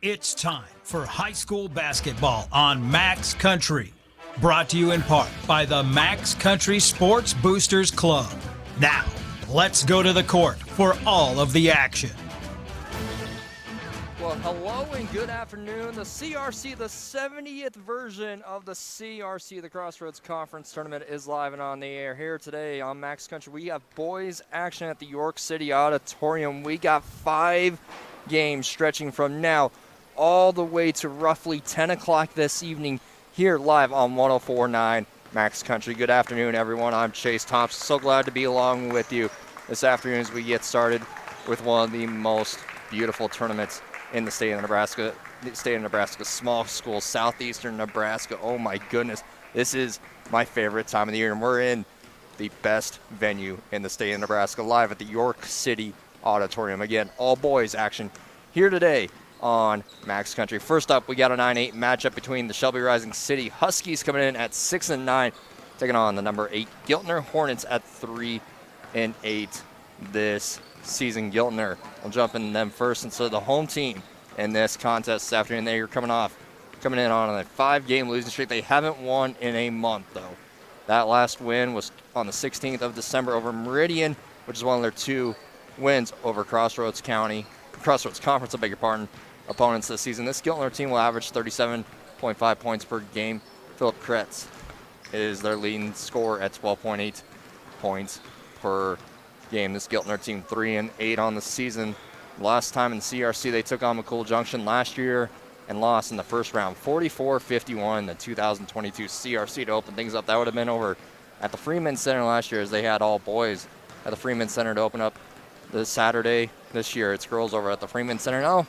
It's time for high school basketball on Max Country. Brought to you in part by the Max Country Sports Boosters Club. Now, let's go to the court for all of the action. Well, hello and good afternoon. The CRC, the 70th version of the CRC, the Crossroads Conference Tournament, is live and on the air. Here today on Max Country, we have boys action at the York City Auditorium. We got 5 games stretching from now all the way to roughly 10 o'clock this evening here live on 104.9 Max Country. Good afternoon, everyone. I'm Chase Thompson. So glad to be along with you this afternoon as we get started with one of the most beautiful tournaments in the state of Nebraska. The state of Nebraska, small school, southeastern Nebraska. Oh my goodness, this is my favorite time of the year, and we're in the best venue in the state of Nebraska, live at the York City Auditorium. Again, all boys action here today on Max Country. First up, we got a 9-8 matchup between the Shelby Rising City Huskies coming in at 6-9, taking on the number 8 Giltner Hornets at 3-8 this season. Giltner will jump in them first, and so the home team in this contest this afternoon. They are coming in on a 5-game losing streak. They haven't won in a month, though. That last win was on the 16th of December over Meridian, which is one of their 2 wins over Crossroads Conference, I beg your pardon, opponents this season. This Giltner team will average 37.5 points per game. Philip Kretz is their leading scorer at 12.8 points per game. This Giltner team 3-8 on the season. Last time in CRC, they took on McCool Junction last year and lost in the first round, 44-51, the 2022 CRC to open things up. That would have been over at the Freeman Center last year, as they had all boys at the Freeman Center to open up this Saturday. This year, it's girls over at the Freeman Center. Now,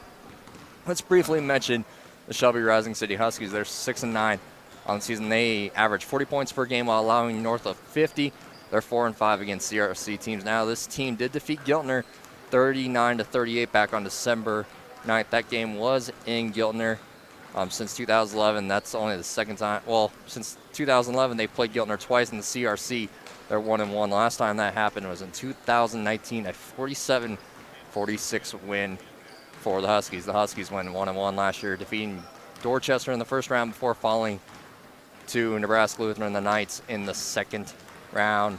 let's briefly mention the Shelby Rising City Huskies. They're 6-9 on the season. They average 40 points per game while allowing north of 50. They're 4-5 against CRC teams. Now, this team did defeat Giltner 39-38 back on December 9th. That game was in Giltner. Since 2011, that's only the second time. Well, since 2011, they played Giltner twice in the CRC. They're 1-1. Last time that happened was in 2019, a 47-46 win for the Huskies. The Huskies went 1-1 last year, defeating Dorchester in the first round before falling to Nebraska Lutheran, the Knights, in the second round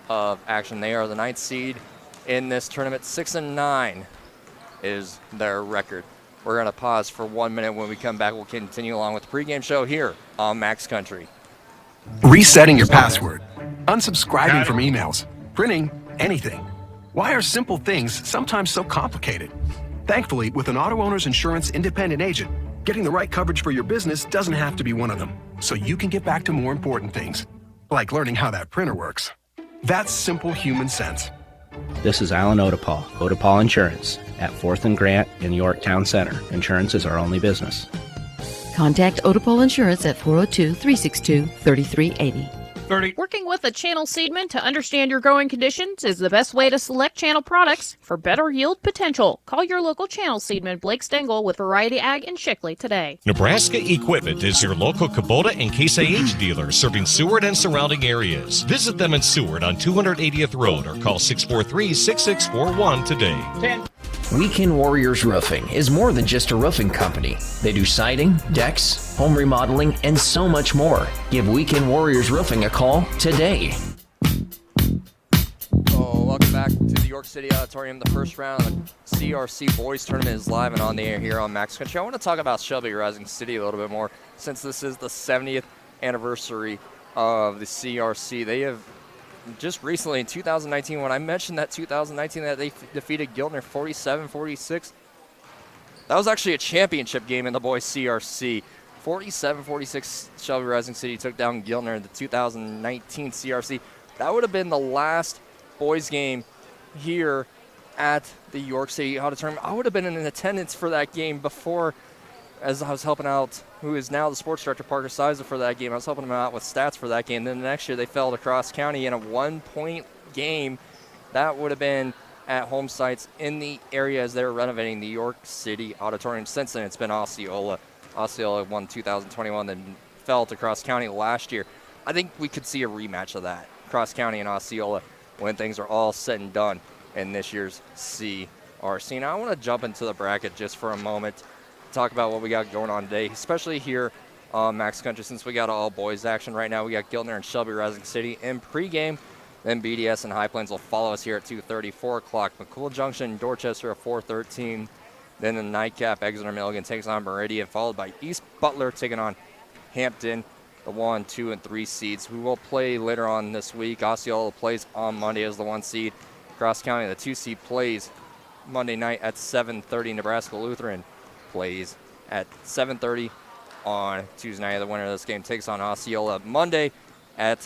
of action. They are the 9th seed in this tournament. 6-9 is their record. We're going to pause for 1 minute. When we come back, we'll continue along with the pregame show here on Max Country. Resetting your password, unsubscribing from emails, printing anything. Why are simple things sometimes so complicated? Thankfully, with an auto owner's insurance independent agent, getting the right coverage for your business doesn't have to be one of them, so you can get back to more important things, like learning how that printer works. That's simple human sense. This is Alan Odepal, Odepal Insurance, at 4th and Grant in Yorktown Center. Insurance is our only business. Contact Odepal Insurance at 402-362-3380. Working with a channel seedman to understand your growing conditions is the best way to select channel products for better yield potential. Call your local channel seedman, Blake Stengel, with Variety Ag in Shickley today. Nebraska Equipment is your local Kubota and Case IH dealer serving Seward and surrounding areas. Visit them in Seward on 280th Road or call 643-6641 today. Weekend Warriors Roofing is more than just a roofing company. They do siding, decks, home remodeling, and so much more. Give Weekend Warriors Roofing a call today. Welcome back to the York City Auditorium. The first round of the CRC Boys Tournament is live and on the air here on Max Country. I want to talk about Shelby Rising City a little bit more, since this is the 70th anniversary of the CRC. They have just recently in 2019, when I mentioned that 2019 that they defeated Giltner 47-46, that was actually a championship game in the boys CRC. 47-46, Shelby Rising City took down Giltner in the 2019 CRC. That would have been the last boys game here at the York City Auditorium. I would have been in attendance for that game before, as I was helping out, who is now the sports director, Parker Sizer, for that game. I was helping him out with stats for that game. Then the next year they fell to Cross County in a 1-point game. That would have been at home sites in the area as they were renovating the York City Auditorium. Since then, it's been Osceola. Osceola won 2021, then fell to Cross County last year. I think we could see a rematch of that, Cross County and Osceola, when things are all said and done in this year's CRC. Now, I want to jump into the bracket just for a moment talk about what we got going on today, especially here on Max Country, since we got all boys action right now. We got Giltner and Shelby Rising City in pregame. Then BDS and High Plains will follow us here at 2:30, 4 o'clock. McCool Junction, Dorchester at 4:13. Then the nightcap, Exeter Milligan takes on Meridian, followed by East Butler taking on Hampton, the 1, 2, and 3 seeds, who will play later on this week. Osceola plays on Monday as the 1 seed. Cross County, the 2 seed, plays Monday night at 7:30. Nebraska Lutheran plays at 7:30 on Tuesday night. The winner of this game takes on Osceola Monday at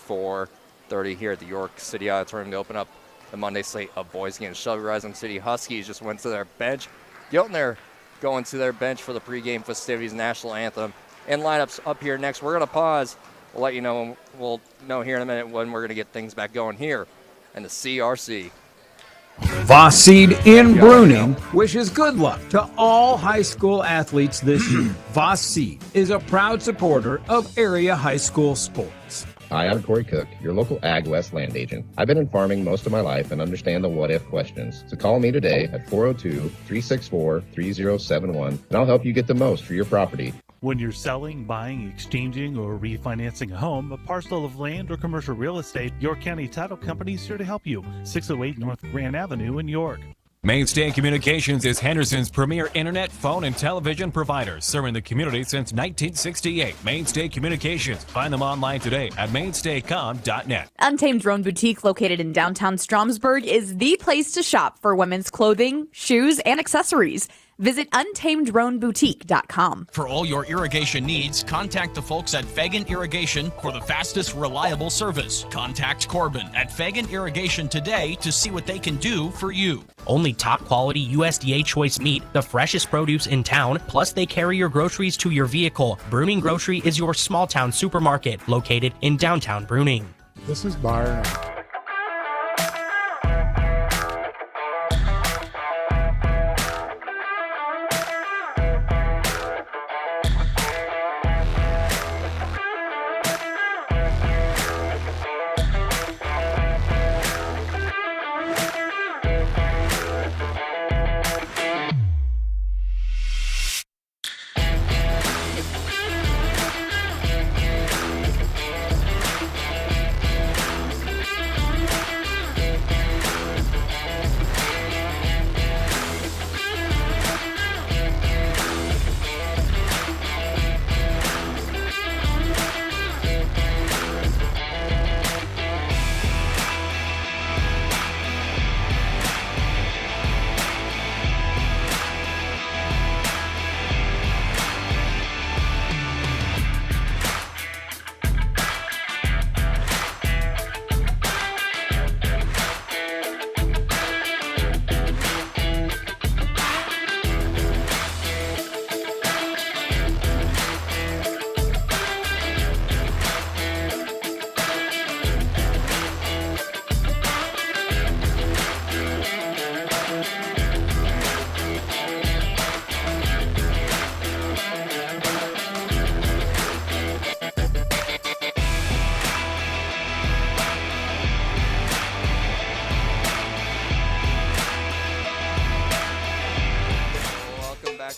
4:30 here at the York City Auditorium to open up the Monday slate of boys games. Shelby Rising City Huskies just went to their bench. Giltner going to their bench for the pregame festivities, national anthem, and lineups up here next. We're going to pause. We'll let you know. We'll know here in a minute when we're going to get things back going here in the CRC. Voss Seed in Bruning wishes good luck to all high school athletes this year. Voss Seed is a proud supporter of area high school sports. Hi, I'm Corey Cook, your local Ag West land agent. I've been in farming most of my life and understand the what-if questions. So call me today at 402-364-3071, and I'll help you get the most for your property. When you're selling, buying, exchanging, or refinancing a home, a parcel of land, or commercial real estate, York County Title Company is here to help you. 608 North Grand Avenue in York. Mainstay Communications is Henderson's premier internet, phone, and television provider, serving the community since 1968. Mainstay Communications. Find them online today at mainstaycom.net. Untamed Drone Boutique, located in downtown Stromsburg, is the place to shop for women's clothing, shoes, and accessories. Visit untamedroneboutique.com. For all your irrigation needs, contact the folks at Fagan Irrigation for the fastest, reliable service. Contact Corbin at Fagan Irrigation today to see what they can do for you. Only top quality USDA choice meat, the freshest produce in town, plus they carry your groceries to your vehicle. Bruning Grocery is your small town supermarket located in downtown Bruning. This is Byron.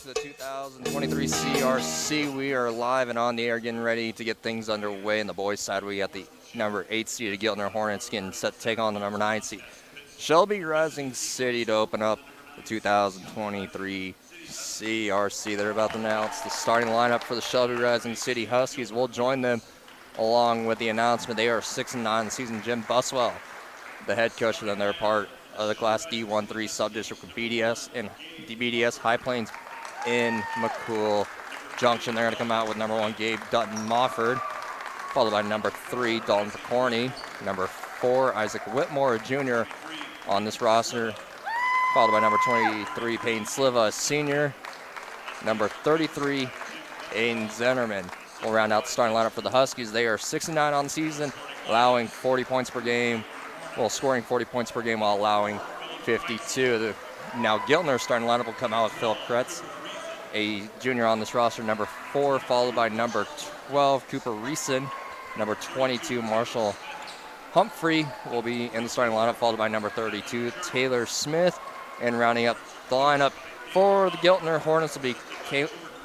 The 2023 CRC. We are live and on the air, getting ready to get things underway. In the boys' side, we got the number 8 seed Giltner Hornets getting set to take on the number 9 seed Shelby Rising City to open up the 2023 CRC. They're about to announce the starting lineup for the Shelby Rising City Huskies. We'll join them along with the announcement. They are 6-9 this season. Jim Buswell, the head coach for them, they're part of the Class D1-3 sub-district with BDS and BDS High Plains in McCool Junction. They're going to come out with number 1 Gabe Dutton Mofford, followed by number 3 Dalton Picorni, number 4 Isaac Whitmore, a junior on this roster, followed by number 23 Payne Sliva, a senior, number 33 Aiden Zennerman. We'll round out the starting lineup for the Huskies. They are 6-9 on the season, allowing 40 points per game, scoring 40 points per game while allowing 52. Now Giltner's starting lineup will come out with Philip Kretz, a junior on this roster, number 4, followed by number 12, Cooper Reeson, number 22, Marshall Humphrey will be in the starting lineup, followed by number 32, Taylor Smith, and rounding up the lineup For the Giltner Hornets will be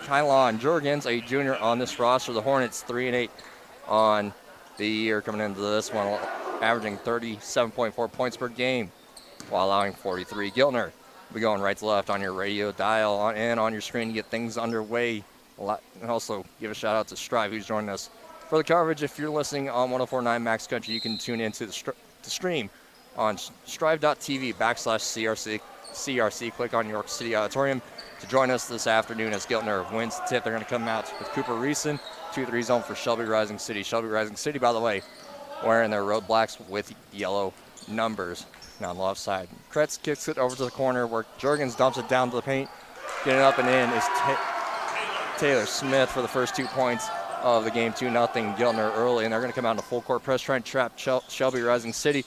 Kylon Jorgens, a junior on this roster. The Hornets 3-8 on the year coming into this one, averaging 37.4 points per game while allowing 43. Giltner will be going right to left on your radio dial and on your screen to get things underway. And also give a shout out to Striv, who's joining us for the coverage. If you're listening on 104.9 Max Country, you can tune into the stream on striv.tv/CRC. Click on York City Auditorium to join us this afternoon as Giltner wins the tip. They're going to come out with Cooper Reeson, 2-3 zone for Shelby Rising City. Shelby Rising City, by the way, wearing their road blacks with yellow numbers. Now on the left side, Kretz kicks it over to the corner where Jorgens dumps it down to the paint. Getting up and in is Taylor Smith for the first 2 points of the game. 2-0 Giltner early, and they're going to come out in a full court press trying to trap Shelby Rising City.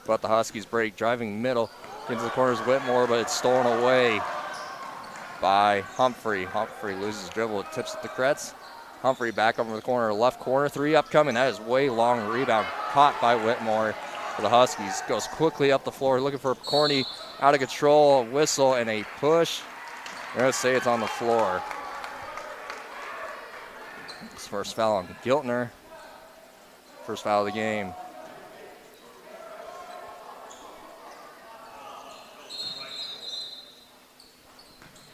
But the Huskies break, driving middle into the corners Whitmore, but it's stolen away by Humphrey. Humphrey loses dribble, it tips it to Kretz. Humphrey back over the corner, left corner, 3 upcoming. That is way long rebound, caught by Whitmore for the Huskies. Goes quickly up the floor, looking for Corney, out of control, a whistle and a push. They're going to say it's on the floor. It's first foul on Giltner. First foul of the game.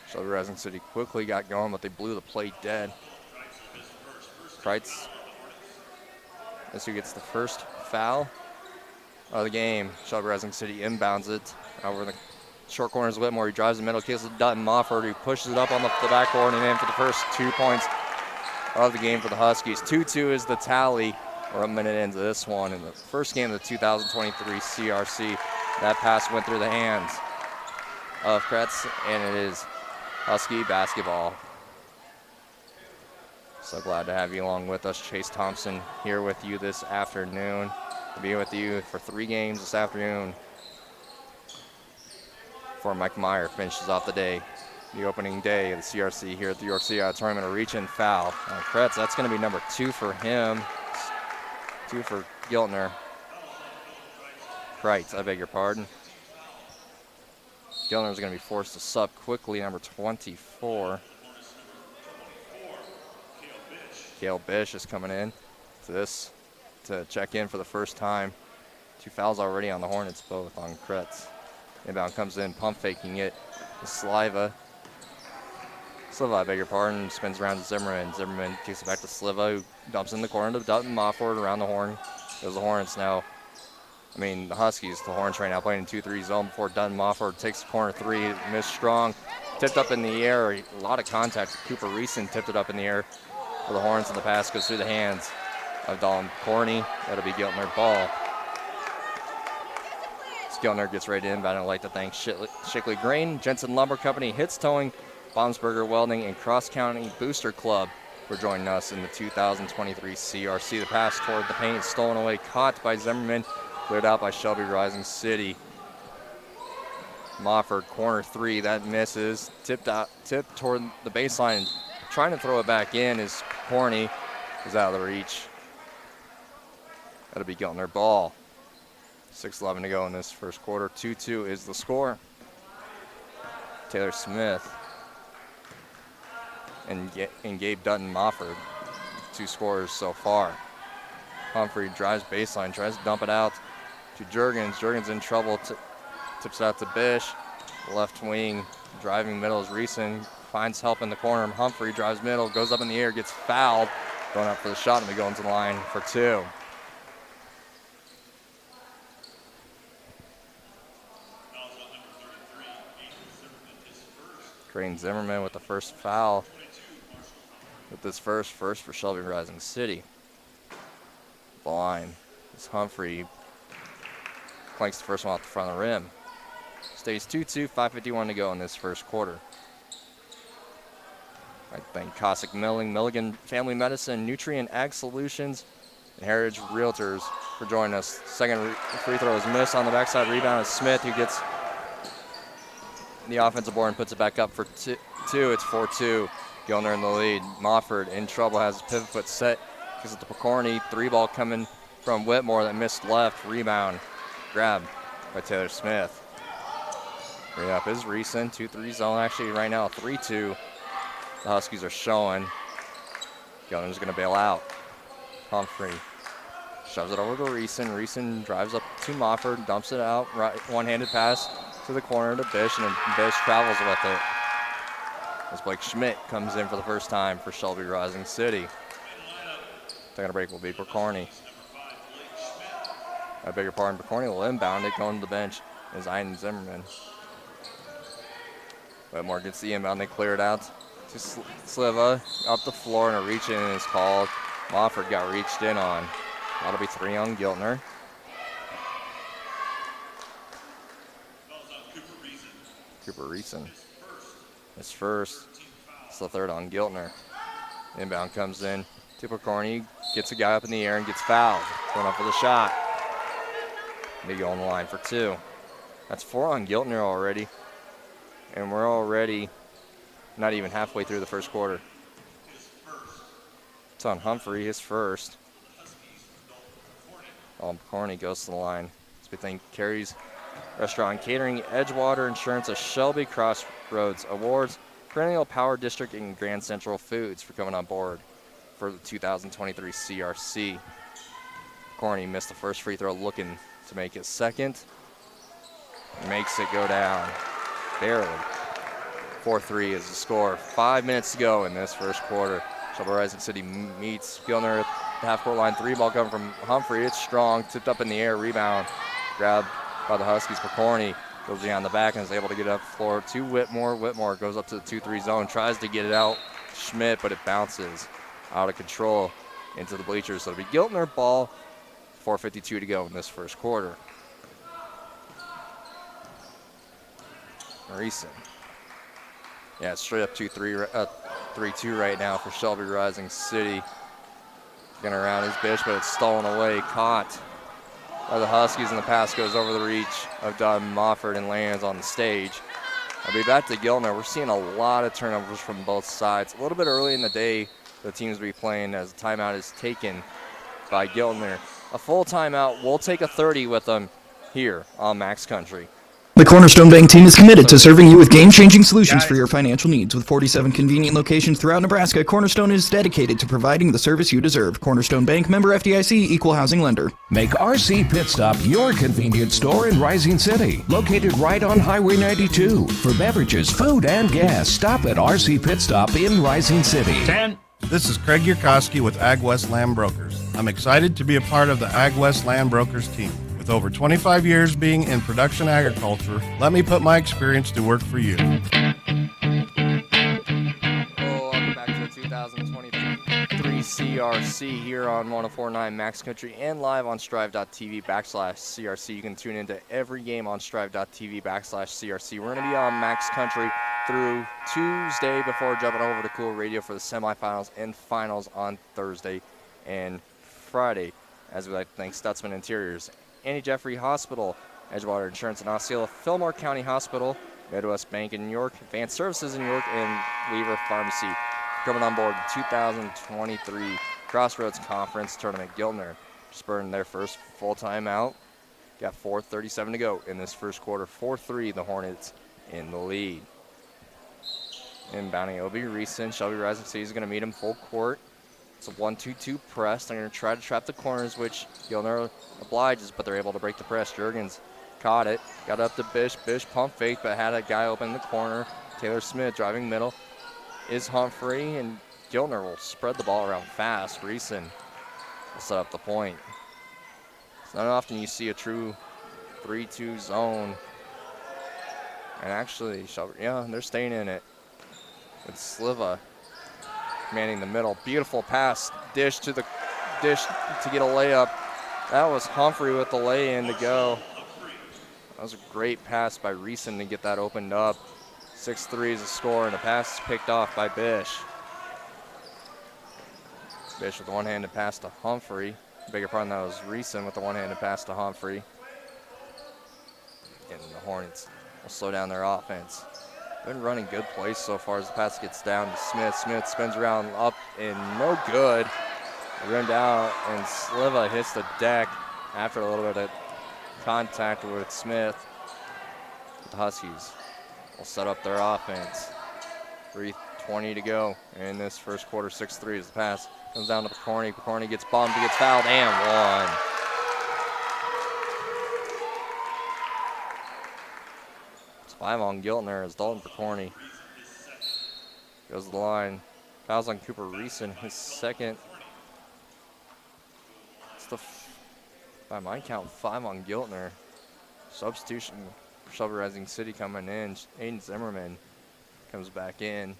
Shelby Rising City quickly got going, but they blew the play dead. Kreitz is who gets the first foul of the game. Shelby Rising City inbounds it over the short corners. Whitmore, he drives the middle, kicks it to Dutton Mofford, who pushes it up on the backboard and in for the first 2 points of the game for the Huskies. 2-2 is the tally. We're a minute into this one. In the first game of the 2023 CRC, that pass went through the hands of Kretz, and it is Husky basketball. So glad to have you along with us. Chase Thompson here with you this afternoon. To be with you for 3 games this afternoon. Before Mike Meyer finishes off the day, the opening day of the CRC here at the York City Auditorium, and a reach-in foul on Kretz. That's going to be number 2 for him. 2 for Giltner. Kreitz, I beg your pardon. Giltner is going to be forced to sub quickly, number 24. Cale Bish is coming in to this to check in for the first time. 2 fouls already on the Hornets, both on Kretz. Inbound comes in, pump faking it. Sliva, I beg your pardon, spins around to Zimmerman. Zimmerman kicks it back to Sliva, who dumps in the corner to Dutton Mofford around the horn. Goes the Hornets now. The Huskies, the Hornets right now playing in 2-3 zone before Dutton Mofford takes the corner 3, missed strong. Tipped up in the air, a lot of contact. Cooper Reeson tipped it up in the air for the Hornets, and the pass goes through the hands of Dalton Corney. That'll be Giltner ball. Giltner gets ready to inbound. I'd like to thank Shickley Grain, Jensen Lumber Company, Hits Towing, Baumsberger Welding, and Cross County Booster Club for joining us in the 2023 CRC. The pass toward the paint, stolen away, caught by Zimmerman, cleared out by Shelby Rising City. Mofford, corner 3, that misses. Tipped toward the baseline, trying to throw it back in is Corney, is out of the reach. That'll be Giltner ball. 6:11 to go in this first quarter. 2-2 is the score. Taylor Smith and Gabe Dutton Mofford, 2 scorers so far. Humphrey drives baseline, tries to dump it out to Jorgens. Jorgens in trouble, tips it out to Bish. Left wing, driving middle is Reeson, finds help in the corner. Humphrey drives middle, goes up in the air, gets fouled, going up for the shot, and we go into the line for 2. Crane Zimmerman with the first foul. With this first for Shelby Rising City. The line is Humphrey. Clanks the first one off the front of the rim. Stays 2-2, 5:51 to go in this first quarter. I thank Cossack Milling, Milligan Family Medicine, Nutrient Ag Solutions, and Heritage Realtors for joining us. Second free throw is missed on the backside rebound. Is Smith, who gets the offensive board and puts it back up for 2. It's 4-2. Giltner in the lead. Mofford in trouble, has his pivot foot set. Gives it to Picorni. 3-ball coming from Whitmore that missed left. Rebound. Grab by Taylor Smith. Right up is Reeson. 2-3 zone. Actually, right now, 3-2. The Huskies are showing. Giltner's going to bail out. Humphrey shoves it over to Reeson. Reeson drives up to Mofford, dumps it out. Right, one-handed pass to the corner to Bish, and then Bish travels with it. As Blake Schmidt comes in for the first time for Shelby Rising City. Taking a break will be Percorny. I beg your pardon, Percorny will inbound it. Going to the bench is Iden Zimmerman. Whitmore gets the inbound. They clear it out to Sliva. Up the floor, and a reach in is called. Mofford got reached in on. That'll be 3 on Giltner. Cooper Reeson. It's first. It's the 3rd on Giltner. Inbound comes in to Percorny. Gets a guy up in the air and gets fouled. Going up for the shot. They go on the line for 2. That's 4 on Giltner already. And we're already not even halfway through the first quarter. It's on Humphrey, his first. Percorny goes to the line. It's between Carey's Restaurant Catering, Edgewater Insurance, a Shelby Crossroads Awards, Perennial Power District, and Grand Central Foods for coming on board for the 2023 CRC. Percorny missed the first free throw, looking to make his second. Makes it go down. Barely. 4-3 is the score. 5 minutes to go in this first quarter. Shelby Rising City meets Giltner at the half-court line. 3 ball coming from Humphrey. It's strong. Tipped up in the air. Rebound. Grabbed by the Huskies. Percorny goes behind the back and is able to get up the floor to Whitmore. Whitmore goes up to the 2-3 zone. Tries to get it out. Schmidt, but it bounces out of control into the bleachers. So it'll be Giltner ball. 4:52 to go in this first quarter. Reeson. Yeah, it's straight up 3-2 right now for Shelby Rising City. Getting around his Bish, but it's stolen away. Caught by the Huskies, and the pass goes over the reach of Don Mofford and lands on the stage. I'll be back to Giltner. We're seeing a lot of turnovers from both sides. A little bit early in the day, the teams will be playing as a timeout is taken by Giltner. A full timeout. We'll take a 30 with them here on Max Country. The Cornerstone Bank team is committed to serving you with game-changing solutions for your financial needs. With 47 convenient locations throughout Nebraska, Cornerstone is dedicated to providing the service you deserve. Cornerstone Bank, member FDIC, equal housing lender. Make RC Pit Stop your convenience store in Rising City, located right on Highway 92. For beverages, food, and gas, stop at RC Pit Stop in Rising City. 10. This is Craig Yurkowski with Ag West Land Brokers. I'm excited to be a part of the Ag West Land Brokers team. With over 25 years being in production agriculture, let me put my experience to work for you. Welcome back to the 2023 CRC here on 104.9 Max Country and live on strive.tv/CRC. You can tune into every game on strive.tv/CRC. We're going to be on Max Country through Tuesday before jumping over to Cool Radio for the semifinals and finals on Thursday and Friday. As we like to thank Stutzman Interiors, Annie Jeffrey Hospital, Edgewater Insurance in Osceola, Fillmore County Hospital, Midwest Bank in York, Advanced Services in York, and Lever Pharmacy. Coming on board the 2023 Crossroads Conference Tournament. Giltner just burned their first full timeout. Got 4:37 to go in this first quarter. 4-3, the Hornets in the lead. Inbounding, it'll be Reeson. Shelby Rising City is going to meet him full court. It's a 1-2-2 press. They're going to try to trap the corners, which Giltner obliges, but they're able to break the press. Juergens caught it, got up to Bish. Bish pump fake, but had a guy open in the corner. Taylor Smith driving middle is Humphrey, and Giltner will spread the ball around fast. Reeson will set up the point. It's not often you see a true 3-2 zone. And actually, Shelby, yeah, they're staying in it. It's Sliva manning the middle. Beautiful pass. Dish to get a layup. That was Humphrey with the lay-in to go. That was a great pass by Reeson to get that opened up. 6-3 is a score, and the pass is picked off by Bish. Bish with the one-handed pass to Humphrey. Bigger pardon, that was Reeson with the one-handed pass to Humphrey. And the Hornets will slow down their offense. Been running good plays so far as the pass gets down to Smith. Smith spins around up and no good. Rimmed out, and Sliva hits the deck after a little bit of contact with Smith. The Huskies will set up their offense. 3:20 to go in this first quarter. 6-3 is the pass. Comes down to Picorni. Picorni gets bumped, he gets fouled, and one. It's 5 on Giltner as Dalton Picorni goes to the line. Fouls on Cooper Reeson, his second. It's by my count, 5 on Giltner. Substitution for Shelby Rising City coming in. Aiden Zimmerman comes back in.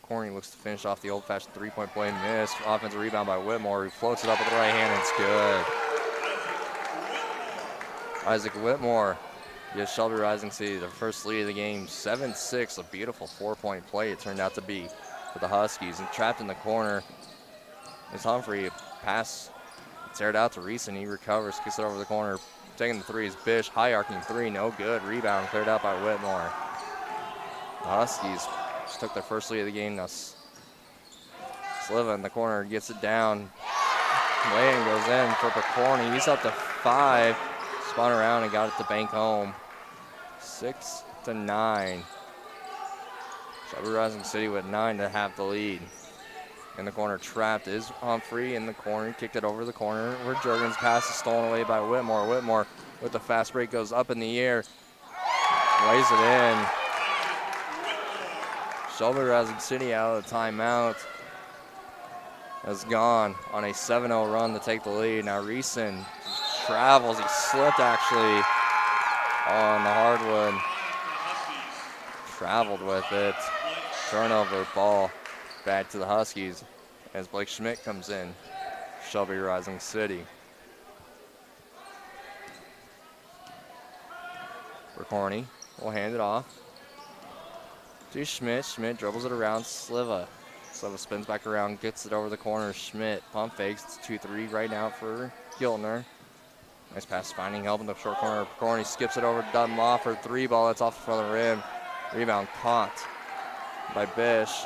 Corny looks to finish off the old-fashioned three-point play, missed. Offensive rebound by Whitmore, who floats it up with the right hand, and it's good. Isaac Whitmore gives Shelby Rising City their first lead of the game, 7-6, a beautiful 4-point play it turned out to be for the Huskies. And trapped in the corner is Humphrey. Pass teared out to Reeson, he recovers, kicks it over the corner. Taking the three is Bish, high arcing three, no good. Rebound cleared out by Whitmore. The Huskies just took their first lead of the game. Now Sliva in the corner gets it down. Lane goes in for Picorni. He's up to 5. Spun around and got it to bank home. 6-9. Shelby Rising City with 9 to have the lead. In the corner, trapped is Humphrey in the corner. Kicked it over the corner where Jurgens' pass is stolen away by Whitmore. Whitmore with the fast break goes up in the air. Lays it in. Shelby Rising City out of the timeout. Has gone on a 7-0 run to take the lead. Now Reeson travels. He slipped actually on the hardwood. Traveled with it. Turnover ball back to the Huskies as Blake Schmidt comes in. Shelby Rising City. Picorni will hand it off to Schmidt. Schmidt dribbles it around Sliva. Sliva spins back around, gets it over the corner. Schmidt pump fakes. It's 2-3 right now for Giltner. Nice pass, finding help in the short corner. Picorni skips it over to Dutton Mofford. 3 ball, that's off the front of the rim. Rebound caught by Bish.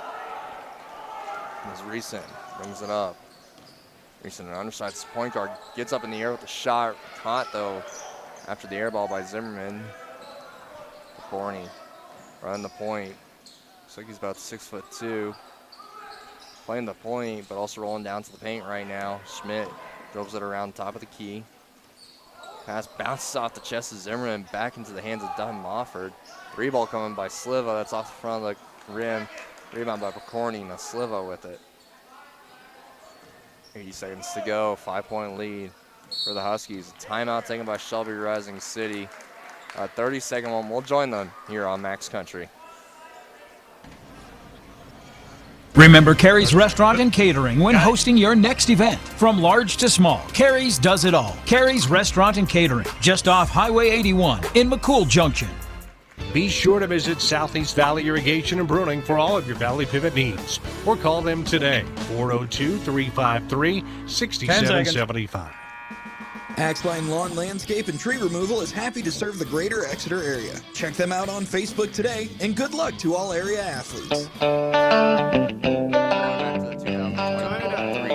As Reeson brings it up. Reeson, an underside point guard, gets up in the air with the shot. Caught though after the air ball by Zimmerman. Picorni running the point. Looks like he's about 6'2". Playing the point, but also rolling down to the paint right now. Schmidt dribbles it around top of the key. Pass bounces off the chest of Zimmerman, back into the hands of Dutton Mofford. 3 ball coming by Sliva, that's off the front of the rim. Rebound by Picorni, now Sliva with it. 80 seconds to go, 5-point lead for the Huskies. Timeout taken by Shelby Rising City. 30-second one, we'll join them here on Max Country. Remember Carrie's Restaurant and Catering when hosting your next event. From large to small, Carrie's does it all. Carrie's Restaurant and Catering, just off Highway 81 in McCool Junction. Be sure to visit Southeast Valley Irrigation and Pruning for all of your Valley Pivot needs. Or call them today, 402-353-6775. Axline Lawn Landscape and Tree Removal is happy to serve the greater Exeter area. Check them out on Facebook today, and good luck to all area athletes.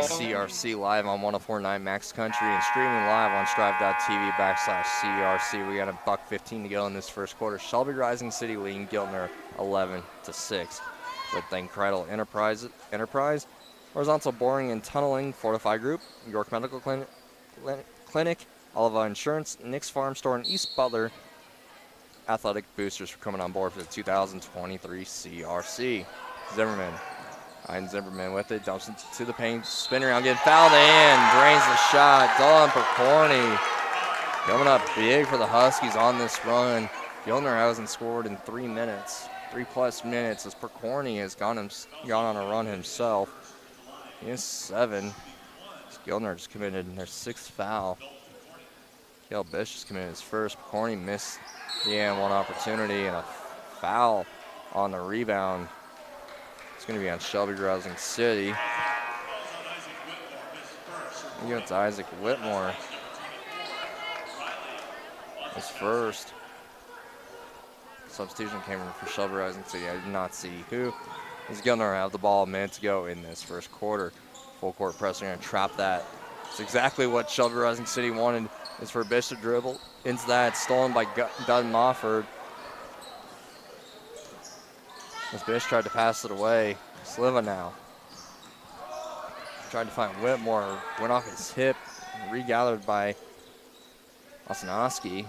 CRC live on 104.9 Max Country and streaming live on strive.tv/CRC. We got $1:15 to go in this first quarter. Shelby Rising City leading Giltner 11-6. Good thing Cradle Enterprise, Horizontal Boring and Tunneling, Fortify Group, York Medical Clinic, Oliva Insurance, Nick's Farm Store, and East Butler Athletic Boosters for coming on board for the 2023 CRC. Zimmerman. Zimmerman with it, dumps into the paint, spin around, getting fouled in, drains the shot. Dalton Picorni coming up big for the Huskies on this run. Giltner hasn't scored in 3 minutes, 3+ minutes, as Picorni has gone on a run himself. He has 7. Giltner just committed their 6th foul. Cale Bish just committed his first. Picorni missed the and one opportunity and a foul on the rebound. It's going to be on Shelby Rising City. We go to Isaac Whitmore. His first. Substitution came in for Shelby Rising City. I did not see who. As Giltner have the ball a minute to go in this first quarter. Full court press, they're going to trap that. It's exactly what Shelby Rising City wanted, is for Bish to dribble into that. Stolen by Dutton Mofford. As Bish tried to pass it away. Sliva now. Tried to find Whitmore. Went off his hip. Regathered by Ostanovsky.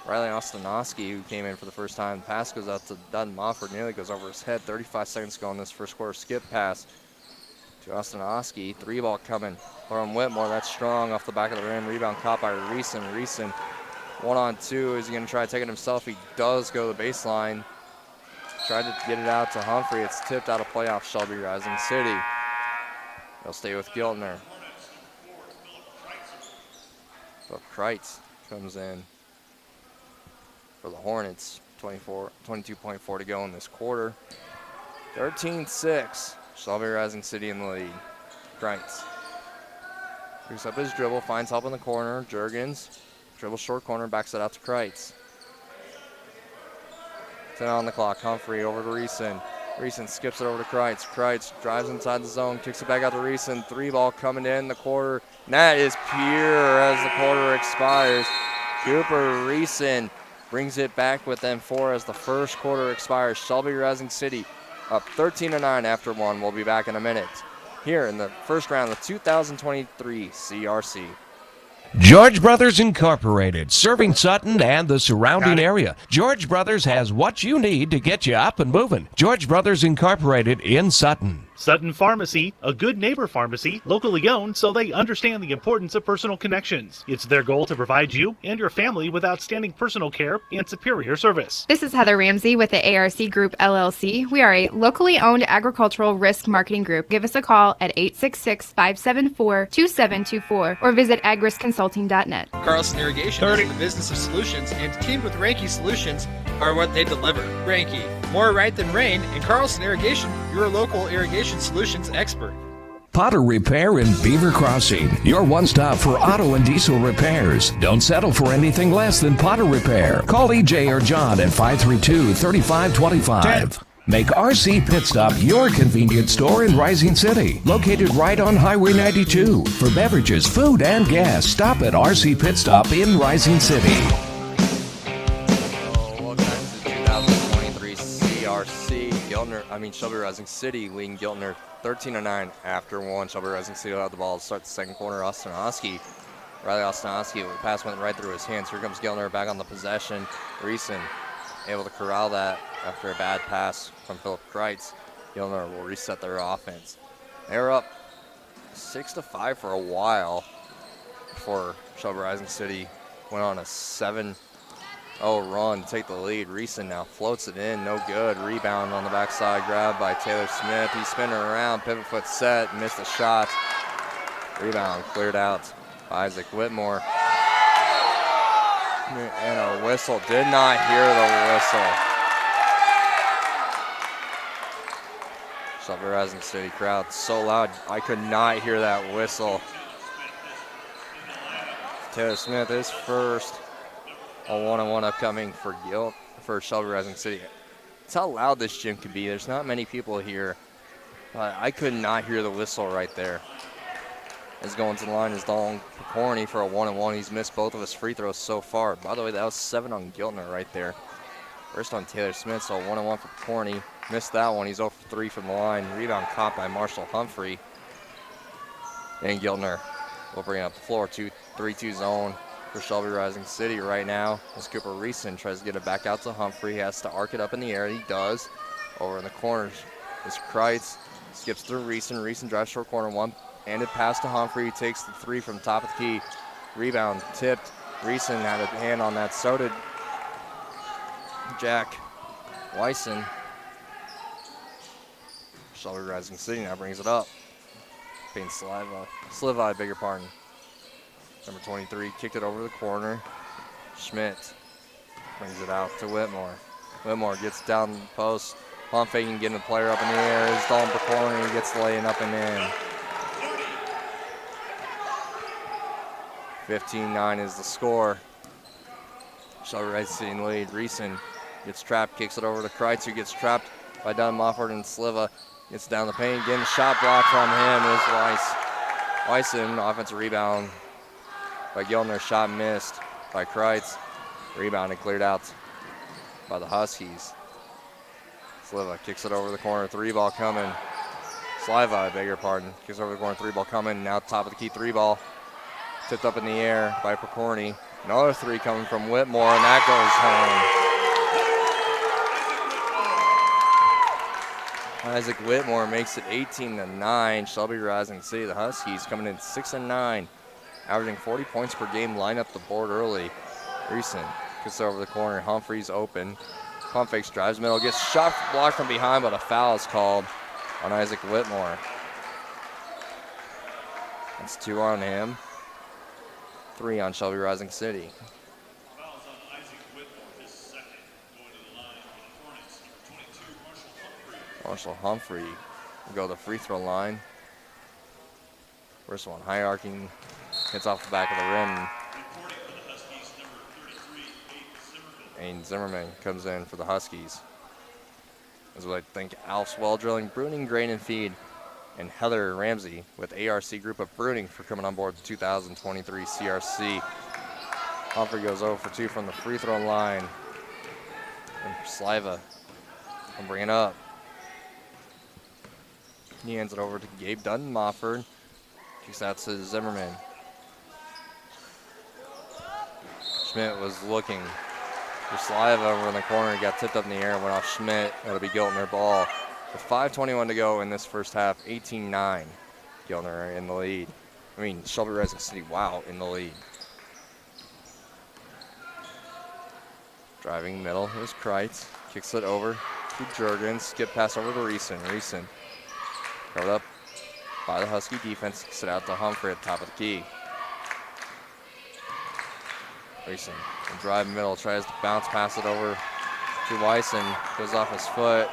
Riley Ostanovsky, who came in for the first time. The pass goes out to Dutton Mofford. Nearly goes over his head. 35 seconds to go in this first quarter. Skip pass to Ostanovsky. 3-ball coming from Whitmore. That's strong off the back of the rim. Rebound caught by Reeson. Reeson 1-on-2. Is he going to try to take it himself? He does go to the baseline. Tried to get it out to Humphrey. It's tipped out of play off Shelby Rising City. They'll stay with Giltner. So Kreitz comes in for the Hornets. 22.4 to go in this quarter. 13-6. Shelby Rising City in the lead. Kreitz picks up his dribble, finds help in the corner. Juergens dribble short corner, backs it out to Kreitz. 10 on the clock. Humphrey over to Reeson. Reeson skips it over to Kreitz. Kreitz drives inside the zone, kicks it back out to Reeson. 3-ball coming in the quarter. And that is pure as the quarter expires. Cooper Reeson brings it back within 4 as the first quarter expires. Shelby Rising City up 13-9 after 1. We'll be back in a minute here in the first round of the 2023 CRC. George Brothers Incorporated, serving Sutton and the surrounding area. George Brothers has what you need to get you up and moving. George Brothers Incorporated in Sutton. Sutton Pharmacy, a good neighbor pharmacy, locally owned so they understand the importance of personal connections. It's their goal to provide you and your family with outstanding personal care and superior service. This is Heather Ramsey with the ARC Group LLC. We are a locally owned agricultural risk marketing group. Give us a call at 866-574-2724 or visit agriskconsulting.net. Carlson Irrigation is in the business of solutions, and teamed with Ranke Solutions are what they deliver. Ranke, more right than rain, and Carlson Irrigation, your local irrigation solutions expert. Potter Repair in Beaver Crossing, your one stop for auto and diesel repairs. Don't settle for anything less than Potter Repair. Call EJ or John at 532-3525. Make RC Pit Stop your convenience store in Rising City, located right on Highway 92. For beverages, food, and gas, stop at RC Pit Stop in Rising City. Shelby Rising City leading Giltner 13-9 after 1. Shelby Rising City will have the ball to start the second quarter. Ostanovsky, Riley Ostanovsky, the pass went right through his hands. Here comes Giltner back on the possession. Reeson able to corral that after a bad pass from Philip Kreitz. Giltner will reset their offense. They're up 6-5 for a while before Shelby Rising City went on a 7-0 run to take the lead. Reeson now floats it in, no good. Rebound on the backside, grabbed by Taylor Smith. He's spinning around, pivot foot set, missed a shot. Rebound cleared out by Isaac Whitmore. And a whistle, did not hear the whistle. Shelby Rising City crowd so loud, I could not hear that whistle. Taylor Smith is first. A 1-on-1 upcoming for Shelby Rising City. That's how loud this gym can be. There's not many people here. I could not hear the whistle right there. As going to the line is Dalton Picorni for a 1-on-1. He's missed both of his free throws so far. By the way, that was 7 on Giltner right there. First on Taylor Smith, so a 1-on-1 for Picorni. Missed that one. He's 0 for 3 from the line. Rebound caught by Marshall Humphrey. And Giltner will bring up the floor. 3-2 zone for Shelby Rising City right now as Cooper Reeson tries to get it back out to Humphrey. He has to arc it up in the air. He does. Over in the corners is Kreitz. Skips through Reeson. Reeson drives short corner. One-handed pass to Humphrey. He takes the 3 from top of the key. Rebound tipped. Reeson had a hand on that. So did Jack Wyson. Shelby Rising City now brings it up. Payne Sliva, I beg your pardon. Number 23 kicked it over the corner. Schmidt brings it out to Whitmore. Whitmore gets down the post. Pump faking, getting the player up in the air. Is Dalton Picorni. He gets laying up and in. 15-9 is the score. Shelby Rising City in the lead. Reeson gets trapped, kicks it over to Kreitz, who gets trapped by Dunn Mofford, and Sliva gets down the paint. Getting a shot block from him is Wyson. Offensive rebound by Giltner, shot missed by Kreitz. Rebound and cleared out by the Huskies. Sliva kicks it over the corner. 3-ball coming. Sliva, I beg your pardon. Kicks over the corner. 3-ball coming. Now top of the key. 3-ball. Tipped up in the air by Pokorny. Another 3 coming from Whitmore, and that goes home. Isaac Whitmore makes it 18-9. Shelby Rising City, the Huskies, coming in 6-9, averaging 40 points per game. Line up the board early. Recent gets over the corner. Humphreys open. Pump fakes, drives middle, gets shot blocked from behind, but a foul is called on Isaac Whitmore. That's 2 on him. 3 on Shelby Rising City. Marshall Humphrey will go to the free throw line. First one, hierarchy, hits off the back of the rim. And Zimmerman comes in for the Huskies. As I think Alf's Well Drilling, Bruning, Grain and Feed, and Heather Ramsey with ARC Group of Bruning for coming on board the 2023 CRC. Humphrey goes 0 for 2 from the free throw line. And Sliva will bring it up. He hands it over to Gabe Dunn-Mofford. Kicks out to Zimmerman. Schmidt was looking for Sliva over in the corner. Got tipped up in the air and went off Schmidt. That'll be Giltner ball. With 5:21 to go in this first half, 18-9. Giltner in the lead. Shelby Rising City, wow, in the lead. Driving middle is Kreitz. Kicks it over to Jurgens. Skip pass over to Reeson. Reeson covered up by the Husky defense. Kicks it out to Humphrey at the top of the key. Reeson will drive middle. Tries to bounce pass it over to Wyson. Goes off his foot.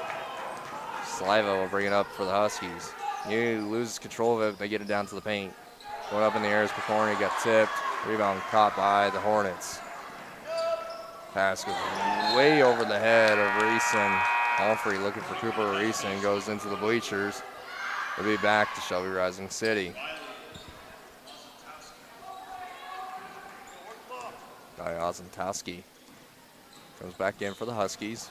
Sliva will bring it up for the Huskies. He loses control of it, but they get it down to the paint. Going up in the air as Pokorny got tipped. Rebound caught by the Hornets. Pass goes way over the head of Reeson. Humphrey looking for Cooper Reeson. Goes into the bleachers. We'll be back to Shelby Rising City. Ozentowski comes back in for the Huskies.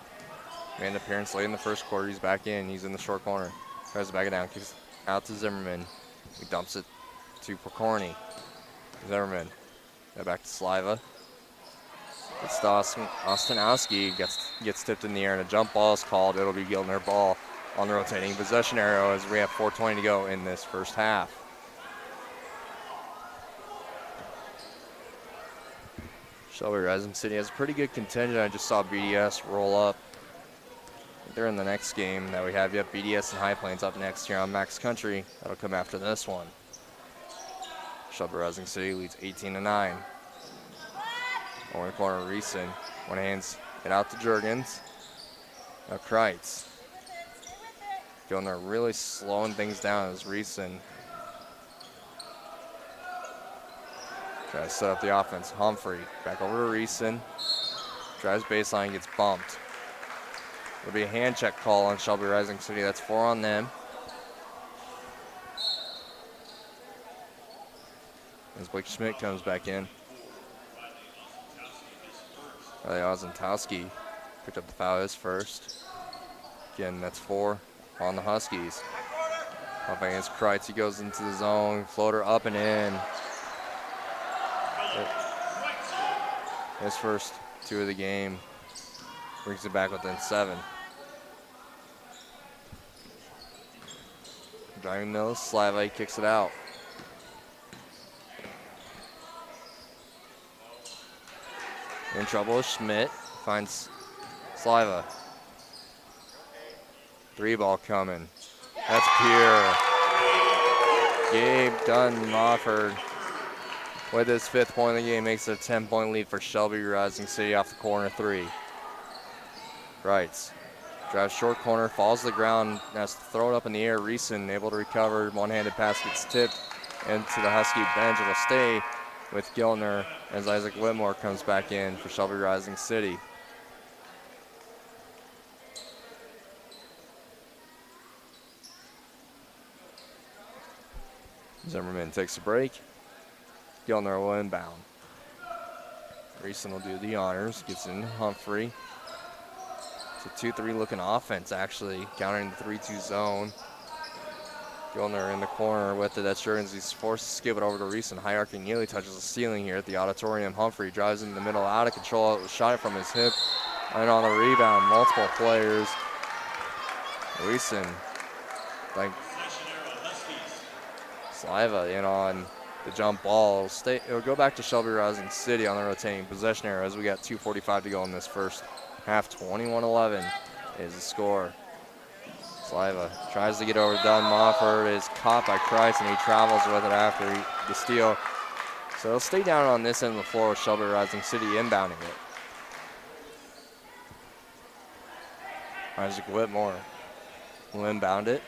Made an appearance late in the first quarter. He's back in. He's in the short corner. Tries to back it down. Kicks out to Zimmerman. He dumps it to Pokorny. Zimmerman. Back to Sliva. It's Ostinowski gets tipped in the air and a jump ball is called. It'll be Giltner ball on the rotating possession arrow as we have 4:20 to go in this first half. Shelby Rising City has a pretty good contingent. I just saw BDS roll up. They're in the next game that we have. Yep, BDS and High Plains up next here on Max Country. That'll come after this one. Shelby Rising City leads 18-9. Over in the corner, Reeson. One hands it out to Jurgens. Now Kreitz. Giltner really slowing things down as Reeson tries to set up the offense. Humphrey back over to Reeson. Drives baseline, gets bumped. There'll be a hand check call on Shelby Rising City. That's 4 on them. As Blake Schmidt comes back in. Ozentowski picked up the foul his first. Again, that's 4 on the Huskies. Up against Kreitz, he goes into the zone. Floater up and in. His first 2 of the game. Brings it back within 7. Driving nose, Sliva kicks it out. In trouble is Schmidt. Finds Sliva. 3-ball coming. That's pure. Gabe Dunn-Mofford with his 5th point of the game makes it a 10-point lead for Shelby Rising City off the corner 3. Kreitz drives short corner, falls to the ground, has to throw it up in the air. Reeson able to recover. One-handed pass gets tipped into the Husky bench. It'll stay with Giltner as Isaac Whitmore comes back in for Shelby Rising City. Zimmerman takes a break. Giltner will inbound. Reeson will do the honors. Gets in Humphrey. It's a 2-3 looking offense, actually, countering the 3-2 zone. Giltner in the corner with it. That's Jurgens. He's forced to skip it over to Reese, and high arcing nearly touches the ceiling here at the Auditorium. Humphrey drives in the middle, out of control. Shot it from his hip. And on the rebound, multiple players. Reeson, like Saliva in on the jump ball. It'll go back to Shelby Rising City on the rotating possession arrow as we got 2:45 to go in this first half. 21-11 is the score. Saliva tries to get over. Dunn Mofford is caught by Kreitz, and he travels with it after the steal. So he'll stay down on this end of the floor with Shelby Rising City inbounding it. Isaac Whitmore will inbound it.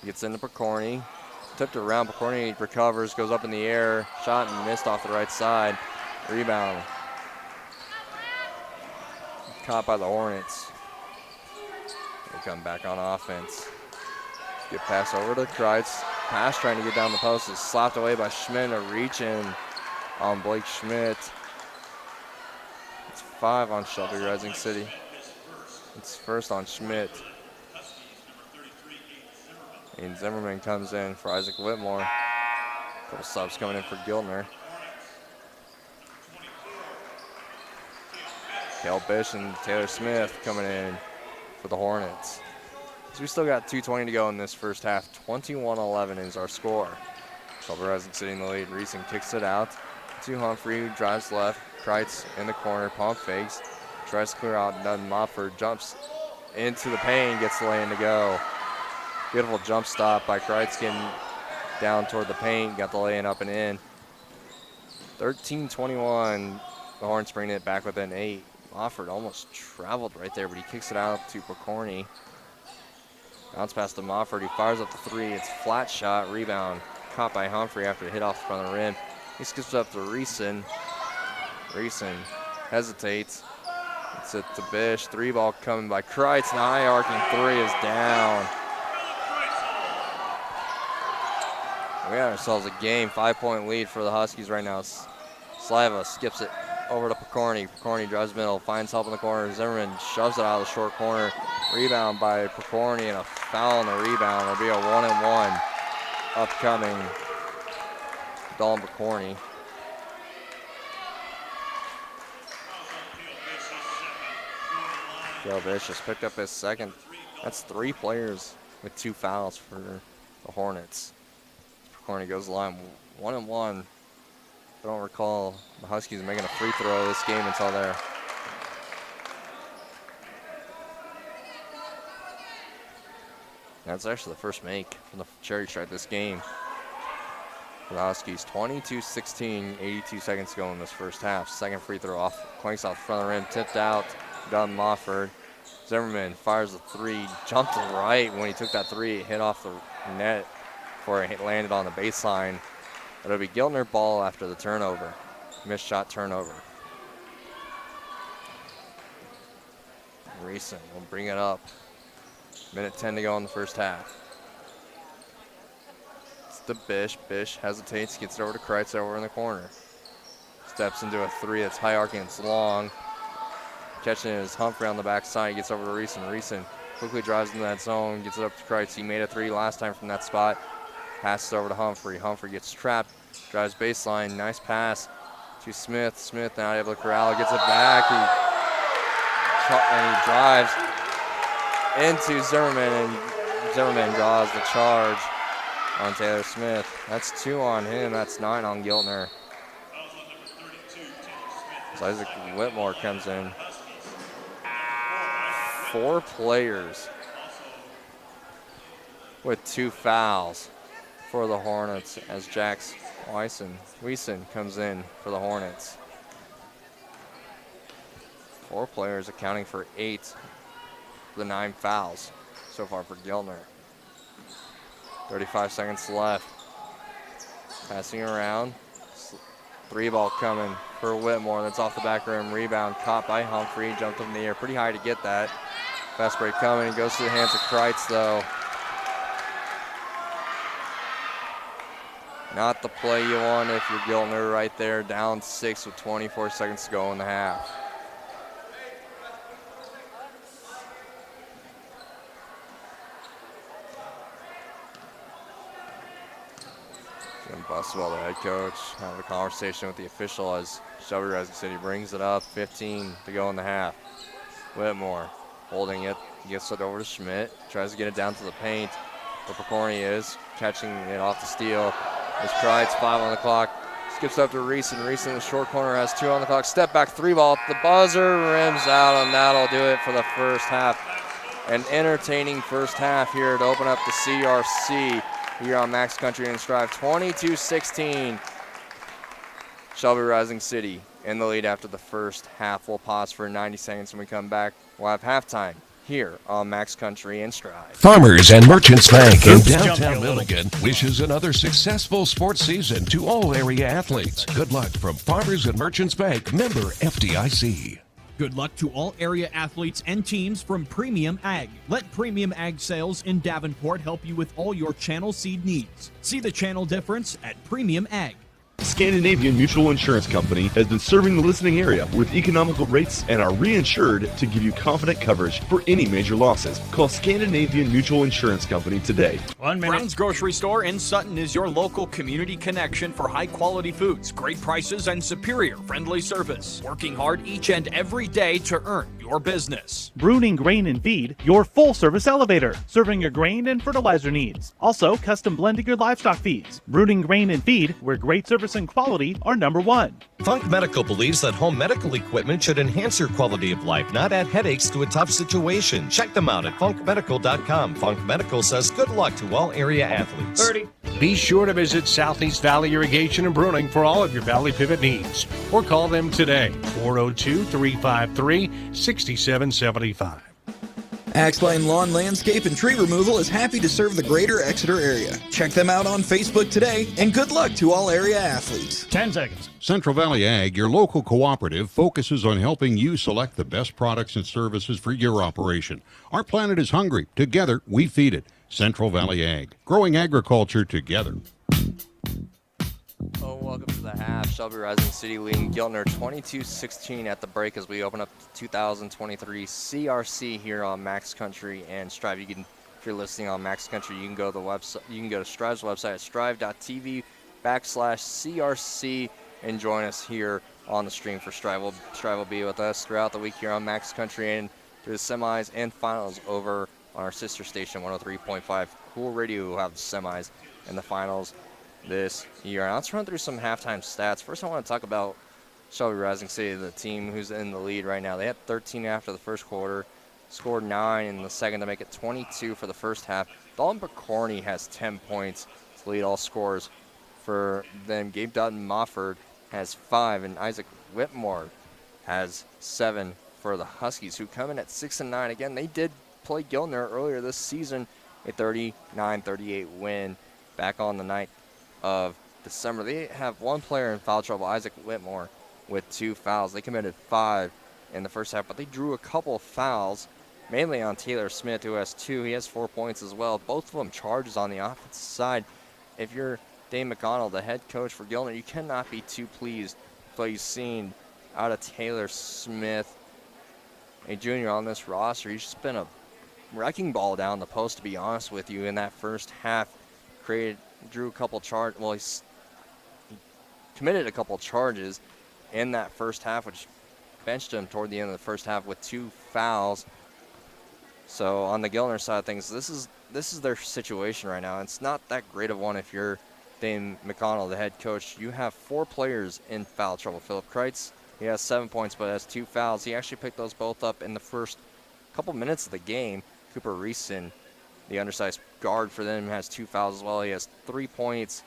Gets into Picorni. Tipped around. Picorni recovers, goes up in the air. Shot and missed off the right side. Rebound. Caught by the Hornets. They come back on offense. Good pass over to Kreitz. Pass trying to get down the post is slapped away by Schmidt. A reach in on Blake Schmidt. It's 5 on Shelby Rising City. It's first on Schmidt. And Zimmerman comes in for Isaac Whitmore. Couple subs coming in for Giltner. Cale Bish and Taylor Smith coming in for the Hornets. So we still got 2:20 to go in this first half. 21-11 is our score. Shelby Rising City in the lead. Reeson kicks it out to Humphrey, drives left. Kreitz in the corner, pump fakes. Tries to clear out. Dunn Mofford jumps into the paint, gets the lay in to go. Beautiful jump stop by Kreitz, getting down toward the paint, got the lay-in up and in. 13-21, the Hornets bring it back within 8. Mofford almost traveled right there, but he kicks it out to Picorni. Bounce pass to Mofford, he fires up the 3, it's a flat shot, rebound, caught by Humphrey after it hit off the front of the rim. He skips up to Reeson. Reeson hesitates. It's it to Bish, 3 ball coming by Kreitz, and the high arcing 3 is down. We got ourselves a game, 5-point lead for the Huskies right now. Saliva skips it over to Picorni. Picorni drives middle, finds help in the corner. Zimmerman shoves it out of the short corner. Rebound by Picorni and a foul on the rebound. It'll be a 1-and-1 upcoming. Dalton Picorni. Joe Bish just picked up his second. That's 3 players with 2 fouls for the Hornets. Picorni goes to the line, 1-and-1. I don't recall the Huskies making a free throw this game until there. That's actually the first make from the Cherry Stripe this game. For the Huskies, 22-16, 82 seconds to go in this first half. Second free throw off, clanks off the front of the rim, tipped out, Dunn Mofford. Zimmerman fires the 3, jumped to the right when he took that 3, it hit off the net before it landed on the baseline. It'll be Giltner ball after the turnover. Missed shot turnover. Reeson will bring it up. Minute 10 to go in the first half. It's to Bish. Bish hesitates, gets it over to Kreitz over in the corner. Steps into a 3 that's high arcing, it's long. Catching it is Humphrey on the backside. He gets over to Reeson. Reeson quickly drives into that zone, gets it up to Kreitz. He made a 3 last time from that spot. Passes over to Humphrey. Humphrey gets trapped, drives baseline. Nice pass to Smith. Smith not able to corral it, gets it back. And he drives into Zimmerman, and Zimmerman draws the charge on Taylor Smith. That's 2 on him. That's 9 on Giltner. So Isaac Whitmore comes in. 4 players with 2 fouls for the Hornets as Jax Wiesen comes in for the Hornets. 4 players accounting for 8 of the 9 fouls so far for Giltner. 35 seconds left. Passing around. 3 ball coming for Whitmore. That's off the back rim. Rebound caught by Humphrey. Jumped up in the air pretty high to get that. Fast break coming. It goes to the hands of Kreitz though. Not the play you want if you're Giltner right there, down 6 with 24 seconds to go in the half. And Buswell, the head coach, having a conversation with the official as Shelby Rising City brings it up. 15 to go in the half. Whitmore holding it, gets it over to Schmidt, tries to get it down to the paint. Where Picorni is catching it off the steal. As Kreitz, 5 on the clock. Skips up to Reese, and Reese in the short corner has 2 on the clock. Step back 3 ball. The buzzer rims out, and that'll do it for the first half. An entertaining first half here to open up the CRC here on Max Country and Striv. 22-16. Shelby Rising City in the lead after the first half. We'll pause for 90 seconds when we come back. We'll have halftime here on Max Country and Strive. Farmers and Merchants Bank in downtown Milligan wishes another successful sports season to all area athletes. Good luck from Farmers and Merchants Bank, member FDIC. Good luck to all area athletes and teams from Premium Ag. Let Premium Ag Sales in Davenport help you with all your channel seed needs. See the channel difference at Premium Ag. Scandinavian Mutual Insurance Company has been serving the listening area with economical rates and are reinsured to give you confident coverage for any major losses. Call Scandinavian Mutual Insurance Company today. 1 minute. Brown's Grocery Store in Sutton is your local community connection for high-quality foods, great prices, and superior friendly service. Working hard each and every day to earn your business. Bruning Grain and Feed, your full-service elevator, serving your grain and fertilizer needs. Also, custom blending your livestock feeds. Bruning Grain and Feed, where great service and quality are number one. Funk Medical believes that home medical equipment should enhance your quality of life, not add headaches to a tough situation. Check them out at funkmedical.com. Funk Medical says good luck to all area athletes. 30. Be sure to visit Southeast Valley Irrigation and Bruning for all of your Valley Pivot needs, or call them today, 402-353-6775. Axline Lawn Landscape and Tree Removal is happy to serve the greater Exeter area. Check them out on Facebook today, and good luck to all area athletes. 10 seconds. Central Valley Ag, your local cooperative, focuses on helping you select the best products and services for your operation. Our planet is hungry. Together, we feed it. Central Valley Ag, growing agriculture together. Oh, welcome to the half. Shelby Rising City leading Giltner 22-16 at the break as we open up the 2023 CRC here on Max Country and Strive. You can, if you're listening on Max Country, you can go to the website. You can go to Strive's website at strive.tv/CRC and join us here on the stream for Strive. Strive will be with us throughout the week here on Max Country and through the semis and finals over on our sister station 103.5 Cool Radio, who will have the semis and the finals this year. Now let's run through some halftime stats. First, I want to talk about Shelby Rising City, the team who's in the lead right now. They had 13 after the first quarter, scored 9 in the second to make it 22 for the first half. Dalton Picorni has 10 points to lead all scorers for them. Gabe Dutton-Mofford has 5, and Isaac Whitmore has 7 for the Huskies, who come in at 6-9. Again, they did play Giltner earlier this season, a 39-38 win back on the night of December. They have one player in foul trouble, Isaac Whitmore, with 2 fouls. They committed 5 in the first half, but they drew a couple of fouls, mainly on Taylor Smith, who has 2. He has 4 points as well. Both of them charges on the offensive side. If you're Dane McConnell, the head coach for Giltner, you cannot be too pleased with what you've seen out of Taylor Smith, a junior on this roster. He's just been a wrecking ball down the post, to be honest with you, in that first half. Drew a couple charges. Well, he committed a couple charges in that first half, which benched him toward the end of the first half with 2 fouls. So on the Giltner side of things, this is their situation right now. It's not that great of one if you're Dane McConnell, the head coach. You have 4 players in foul trouble. Philip Kreitz, he has 7 points, but has 2 fouls. He actually picked those both up in the first couple minutes of the game. Cooper Reeson, the undersized guard for them, has 2 fouls as well. He has 3 points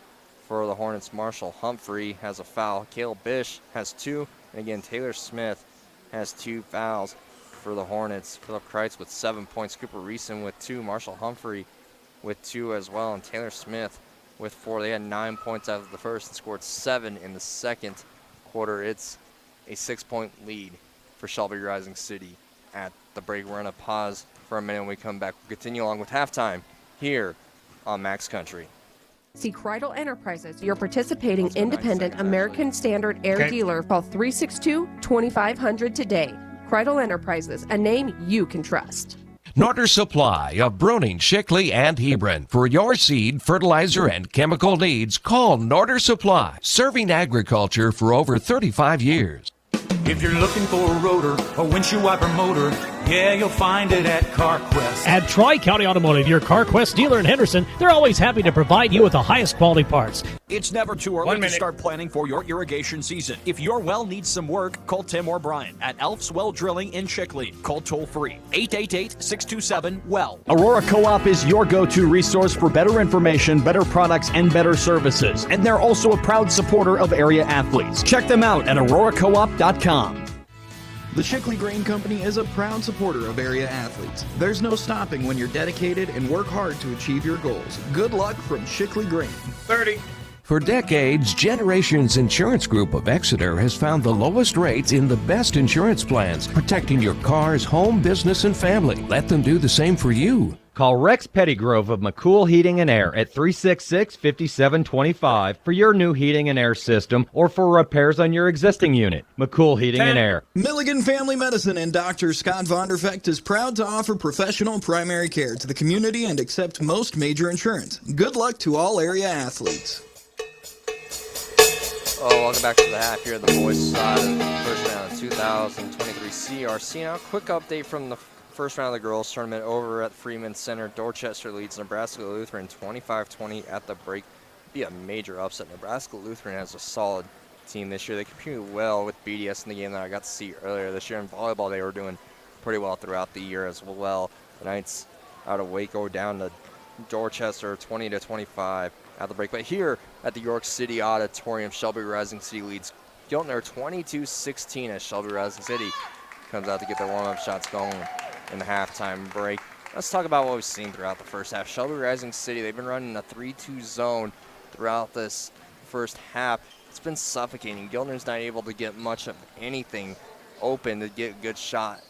for the Hornets. Marshall Humphrey has a foul. Cale Bish has 2. And again, Taylor Smith has 2 fouls for the Hornets. Philip Kreitz with 7 points. Cooper Reeson with 2. Marshall Humphrey with 2 as well. And Taylor Smith with 4. They had 9 points out of the first and scored 7 in the second quarter. It's a 6-point lead for Shelby Rising City at the break. We're going to pause for a minute. When we come back, we'll continue along with halftime here on Max Country. See Kreidel Enterprises, your participating independent American Standard Air dealer. Call 362-2500 today. Kreidel Enterprises, a name you can trust. Norder Supply of Bruning, Shickley, and Hebron. For your seed, fertilizer, and chemical needs, call Norder Supply, serving agriculture for over 35 years. If you're looking for a rotor or windshield wiper motor, yeah, you'll find it at CarQuest. At Tri-County Automotive, your CarQuest dealer in Henderson, they're always happy to provide you with the highest quality parts. It's never too early to start planning for your irrigation season. If your well needs some work, call Tim or Brian at Elf's Well Drilling in Shickley. Call toll-free 888-627-WELL. Aurora Co-op is your go-to resource for better information, better products, and better services. And they're also a proud supporter of area athletes. Check them out at auroracoop.com. The Shickley Grain Company is a proud supporter of area athletes. There's no stopping when you're dedicated and work hard to achieve your goals. Good luck from Shickley Grain. 30. For decades, Generations Insurance Group of Exeter has found the lowest rates in the best insurance plans, protecting your cars, home, business, and family. Let them do the same for you. Call Rex Pettygrove of McCool Heating and Air at 366-5725 for your new heating and air system or for repairs on your existing unit. McCool Heating and Air. Milligan Family Medicine and Dr. Scott Vonderfecht is proud to offer professional primary care to the community and accept most major insurance. Good luck to all area athletes. Welcome back to the half here of the boys' side of the first round of 2023 CRC. Now, quick update from the first round of the girls tournament over at Freeman Center. Dorchester leads Nebraska Lutheran 25-20 at the break. Be a major upset. Nebraska Lutheran has a solid team this year. They competed well with BDS in the game that I got to see earlier this year. In volleyball, they were doing pretty well throughout the year as well. The Knights out of Waco down to Dorchester 20-25 at the break. But here at the York City Auditorium, Shelby Rising City leads Giltner 22-16 as Shelby Rising City comes out to get their warm-up shots going in the halftime break. Let's talk about what we've seen throughout the first half. Shelby Rising City, they've been running a 3-2 zone throughout this first half. It's been suffocating. Giltner's not able to get much of anything open to get a good shot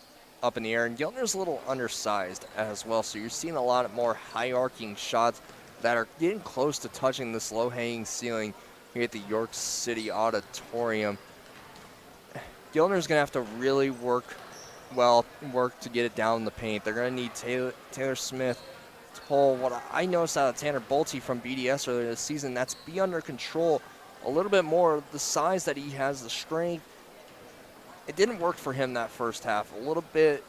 up in the air. And Giltner's a little undersized as well, so you're seeing a lot more high-arcing shots that are getting close to touching this low-hanging ceiling here at the York City Auditorium. Giltner's going to have to really work to get it down in the paint. They're going to need Taylor Smith to pull what I noticed out of Tanner Bolte from BDS earlier this season. That's be under control a little bit more. The size that he has, the strength, it didn't work for him that first half. A little bit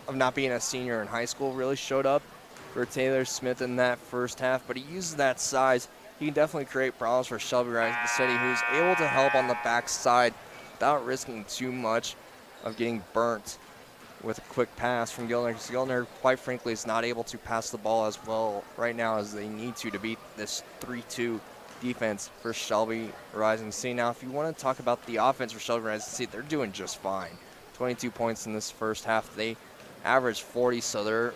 of not being a senior in high school really showed up for Taylor Smith in that first half, but he uses that size. He can definitely create problems for Shelby Rising City, who's able to help on the backside without risking too much of getting burnt with a quick pass from Giltner, because Giltner, quite frankly, is not able to pass the ball as well right now as they need to beat this 3-2 defense for Shelby Rising City. Now, if you want to talk about the offense for Shelby Rising City, they're doing just fine. 22 points in this first half. They averaged 40, so they're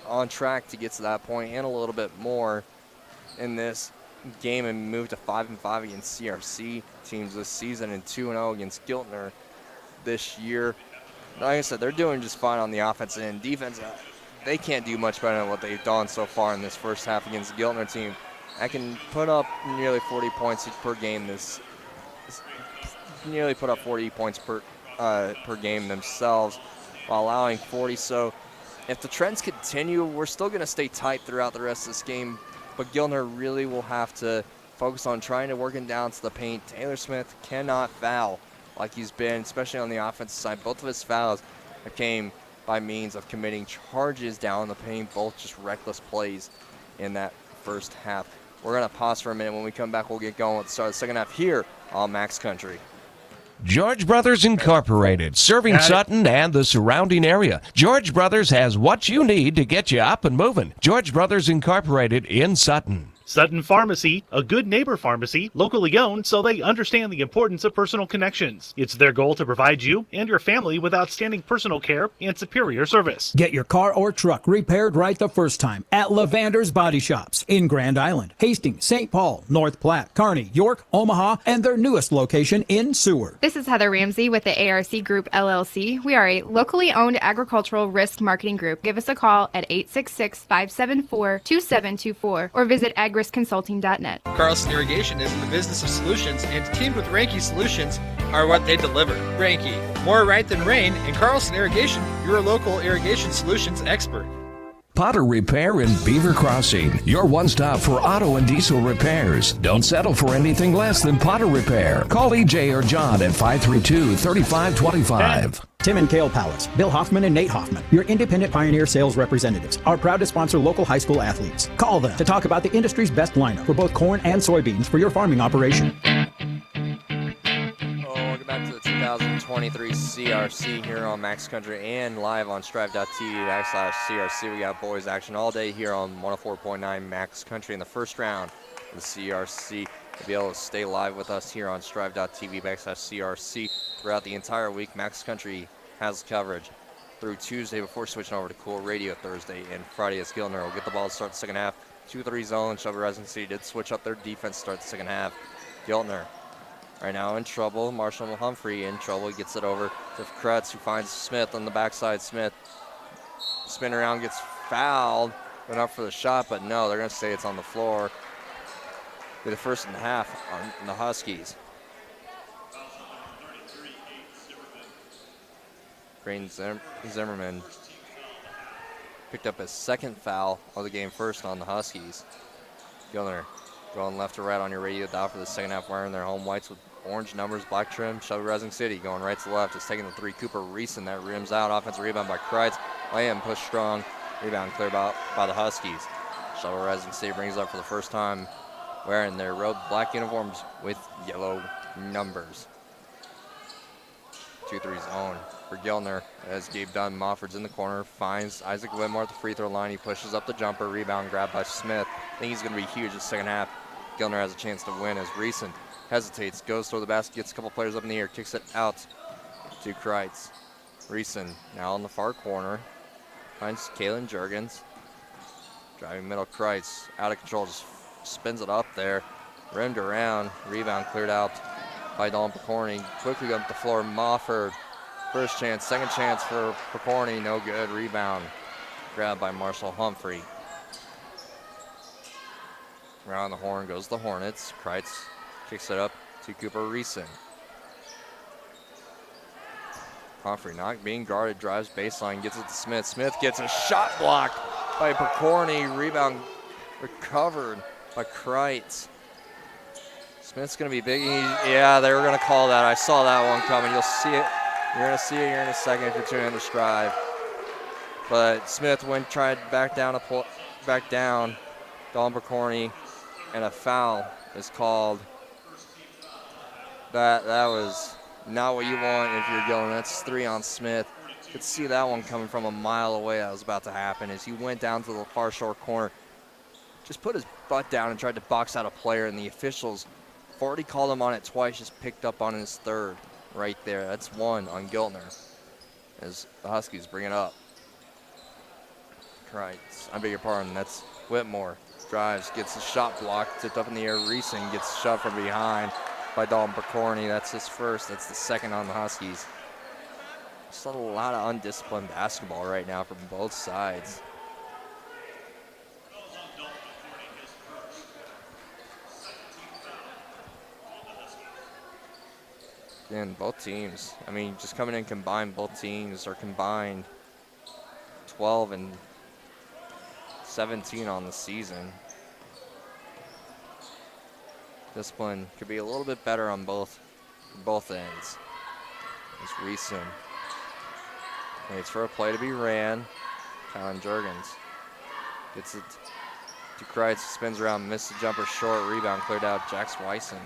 on track to get to that point and a little bit more in this game and move to 5-5 against CRC teams this season and 2-0 against Giltner this year. Like I said, they're doing just fine on the offense and defense. They can't do much better than what they've done so far in this first half against the Giltner team. I can put up nearly 40 points per game. Nearly put up 40 points per game themselves while allowing 40. So if the trends continue, we're still going to stay tight throughout the rest of this game. But Giltner really will have to focus on trying to work it down to the paint. Taylor Smith cannot foul like he's been, especially on the offensive side. Both of his fouls came by means of committing charges down the paint, both just reckless plays in that first half. We're going to pause for a minute. When we come back, we'll get going with the start of the second half here on Max Country. George Brothers Incorporated, serving Sutton and the surrounding area. George Brothers has what you need to get you up and moving. George Brothers Incorporated in Sutton. Sutton Pharmacy, a good neighbor pharmacy, locally owned so they understand the importance of personal connections. It's their goal to provide you and your family with outstanding personal care and superior service. Get your car or truck repaired right the first time at Lavander's Body Shops in Grand Island, Hastings, St. Paul, North Platte, Kearney, York, Omaha, and their newest location in Seward. This is Heather Ramsey with the ARC Group LLC. We are a locally owned agricultural risk marketing group. Give us a call at 866-574-2724 or visit agriskconsulting.net. Carlson Irrigation is in the business of solutions and teamed with Ranke Solutions are what they deliver. Ranky, more right than rain, and Carlson Irrigation, your local irrigation solutions expert. Potter Repair in Beaver Crossing, your one stop for auto and diesel repairs. Don't settle for anything less than Potter Repair. Call EJ or John at 532-3525. Tim and Kale Pallets, Bill Hoffman and Nate Hoffman, your independent Pioneer sales representatives, are proud to sponsor local high school athletes. Call them to talk about the industry's best lineup for both corn and soybeans for your farming operation. Welcome back to the 2023 CRC here on Max Country and live on Striv.tv/CRC. We got boys action all day here on 104.9 Max Country in the first round of the CRC. You'll be able to stay live with us here on Striv.tv/CRC throughout the entire week. Max Country has coverage through Tuesday before switching over to Cool Radio Thursday and Friday as Giltner will get the ball to start the second half. 2-3 zone. Shelby Rising City did switch up their defense to start the second half. Giltner right now in trouble. Marshall Humphrey in trouble. He gets it over to Kretz, who finds Smith on the backside. Smith spin around, gets fouled. Went up for the shot, but no, they're going to say it's on the floor. Be the first and a half on the Huskies. Green Zimmerman picked up his second foul of the game, first on the Huskies. Giltner going left to right on your radio dial for the second half, wearing their home whites with orange numbers, black trim. Shelby Rising City going right to left. Is taking the three. Cooper Reeson, that rims out. Offensive rebound by Kreitz. Lay-in push strong. Rebound cleared by the Huskies. Shelby Rising City brings it up for the first time, wearing their road black uniforms with yellow numbers. 2-3 zone for Giltner as Gabe Dunn Mofford's in the corner, finds Isaac Whitmore at the free throw line. He pushes up the jumper, rebound grabbed by Smith. I think he's going to be huge in the second half. Giltner has a chance to win as Reeson hesitates, goes toward the basket, gets a couple players up in the air, kicks it out to Kreitz. Reeson now in the far corner, finds Kalen Juergens. Driving middle, Kreitz out of control, just spins it up there, rimmed around, rebound cleared out by Dalton Picorni. Quickly up the floor, Mofford. First chance, second chance for Picorni, no good. Rebound grabbed by Marshall Humphrey. Around the horn goes the Hornets. Kreitz kicks it up to Cooper Reeson. Humphrey not being guarded, drives baseline, gets it to Smith. Smith gets a shot blocked by Picorni. Rebound recovered by Kreitz. Smith's going to be big. Yeah, they were going to call that. I saw that one coming. You'll see it. You're going to see it here in a second if you're tuning in to Striv. But Smith tried back down. Dalton Picorni, and a foul is called. That was not what you want if you're going. That's 3 on Smith. You could see that one coming from a mile away. That was about to happen as he went down to the far short corner. Just put his butt down and tried to box out a player, and the officials have already called him on it twice, just picked up on his third right there. That's 1 on Giltner as the Huskies bring it up. Right, I beg your pardon, that's Whitmore. Drives, gets a shot blocked, tipped up in the air. Reeson gets shoved from behind by Dalton Picorni. That's his first, that's the second on the Huskies. Just a lot of undisciplined basketball right now from both sides. Again, both teams, I mean, just coming in combined, both teams are combined 12 and 17 on the season. Discipline could be a little bit better on both ends. It's Reeson. Waits for a play to be ran. Kalen Juergens gets it to Kreitz, spins around, missed the jumper short, rebound cleared out. Jax Weisen,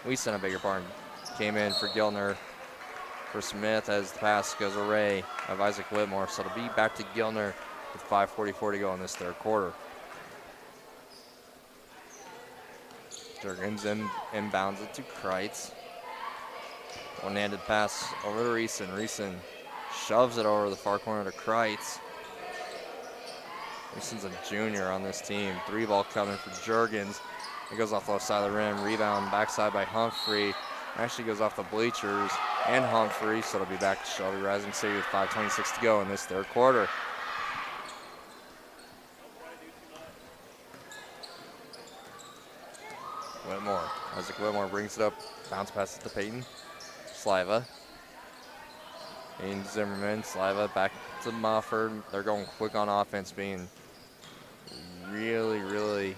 I beg your pardon, came in for Giltner. For Smith as the pass goes away of Isaac Whitmore. So it'll be back to Giltner with 5:44 to go in this third quarter. Juergens inbounds it to Kreitz. One-handed pass over to Reeson. Reeson shoves it over the far corner to Kreitz. Reeson's a junior on this team. 3-ball coming for Juergens. It goes off the left side of the rim. Rebound backside by Humphrey. Actually goes off the bleachers and Humphrey, so it'll be back to Shelby Rising City with 5:26 to go in this third quarter. Whitmore, Isaac Whitmore brings it up, bounce pass it to Peyton. Sliva. And Zimmerman, Sliva back to Mofford. They're going quick on offense, being really, really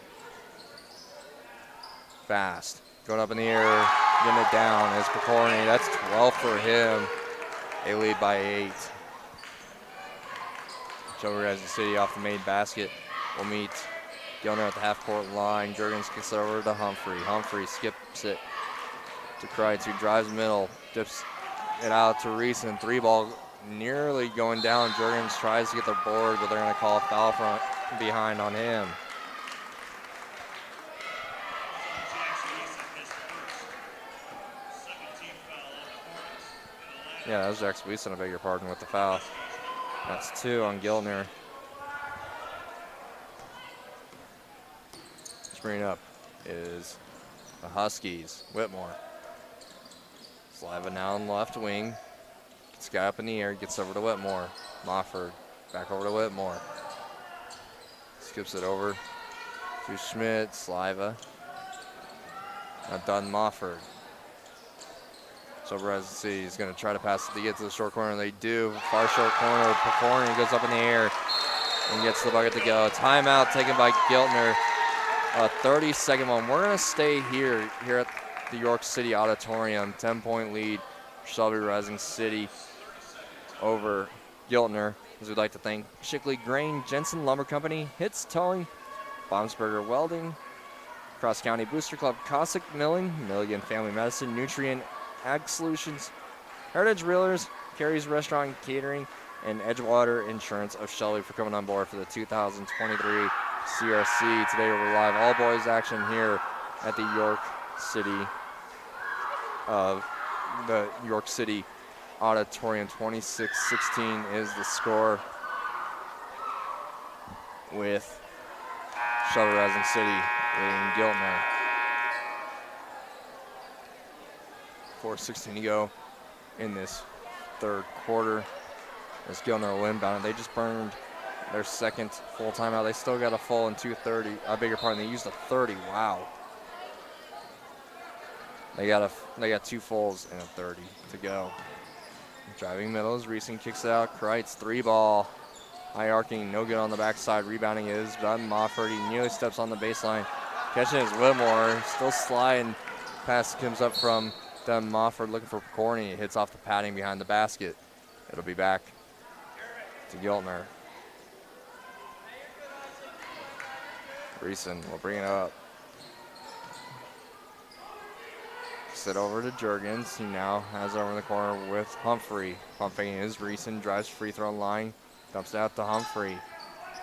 fast. Going up in the air, getting it down is Picorni. That's 12 for him. They lead by 8. Shelby Rising City off the main basket will meet Giltner at the half-court line. Jurgens gets it over to Humphrey. Humphrey skips it to Kreitz, who drives middle, dips it out to Reese, and 3-ball nearly going down. Jurgens tries to get the board, but they're going to call a foul from behind on him. Yeah, that was Jackson Weeson, I beg your pardon, with the foul. That's 2 on Giltner. Screen up is the Huskies. Whitmore. Sliva now on the left wing. Gets the guy up in the air, gets over to Whitmore. Mofford back over to Whitmore. Skips it over to Schmidt. Sliva. Now done Mofford. So Rising City is going to try to pass it to get to the short corner. They do. Far short corner. Picorni goes up in the air and gets the bucket to go. Timeout taken by Giltner. A 30-second one. We're going to stay here at the York City Auditorium. 10-point lead for Shelby Rising City over Giltner. As we'd like to thank Shickley Grain, Jensen Lumber Company, Hitz Towing, Baumsberger Welding, Cross County Booster Club, Cossack Milling, Milligan Family Medicine, Nutrient Ag Solutions, Heritage Realtors, Carrie's Restaurant and Catering, and Edgewater Insurance of Shelby for coming on board for the 2023 CRC. Today we're live all boys action here at the York City Auditorium. 26-16 is the score, with Shelby Rising City leading Giltner. 4:16 to go in this third quarter. As Giltner will inbound, they just burned their second full timeout. They still got a full in 2:30. I beg your pardon, they used a 30. Wow. They got 2 fulls and a 30 to go. Driving middle is Reeson, kicks it out. Kreitz, 3-ball. High arcing, no good on the backside. Rebounding is done. Mofford, he nearly steps on the baseline. Catching is Whitmore, still sliding. Pass comes up from Dunn Mofford looking for Picorni. It hits off the padding behind the basket. It'll be back to Giltner. Reeson will bring it up. Sit over to Jurgens. He now has it over in the corner with Humphrey. Pumping is Reeson, drives free throw line, dumps it out to Humphrey.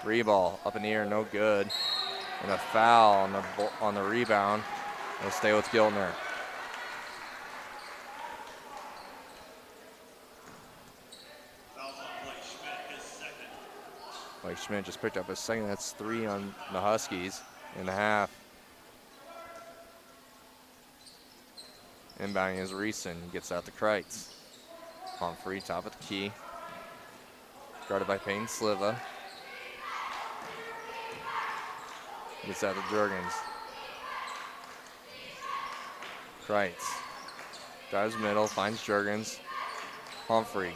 3-ball up in the air, no good. And a foul on the rebound. It'll stay with Giltner. Blake Schmidt just picked up his second. That's 3 on the Huskies in the half. Inbounding is Reeson. Gets out to Kreitz. Humphrey, top of the key. Guarded by Payne Sliva. Gets out to Jurgens. Kreitz. Drives middle, finds Jurgens. Humphrey.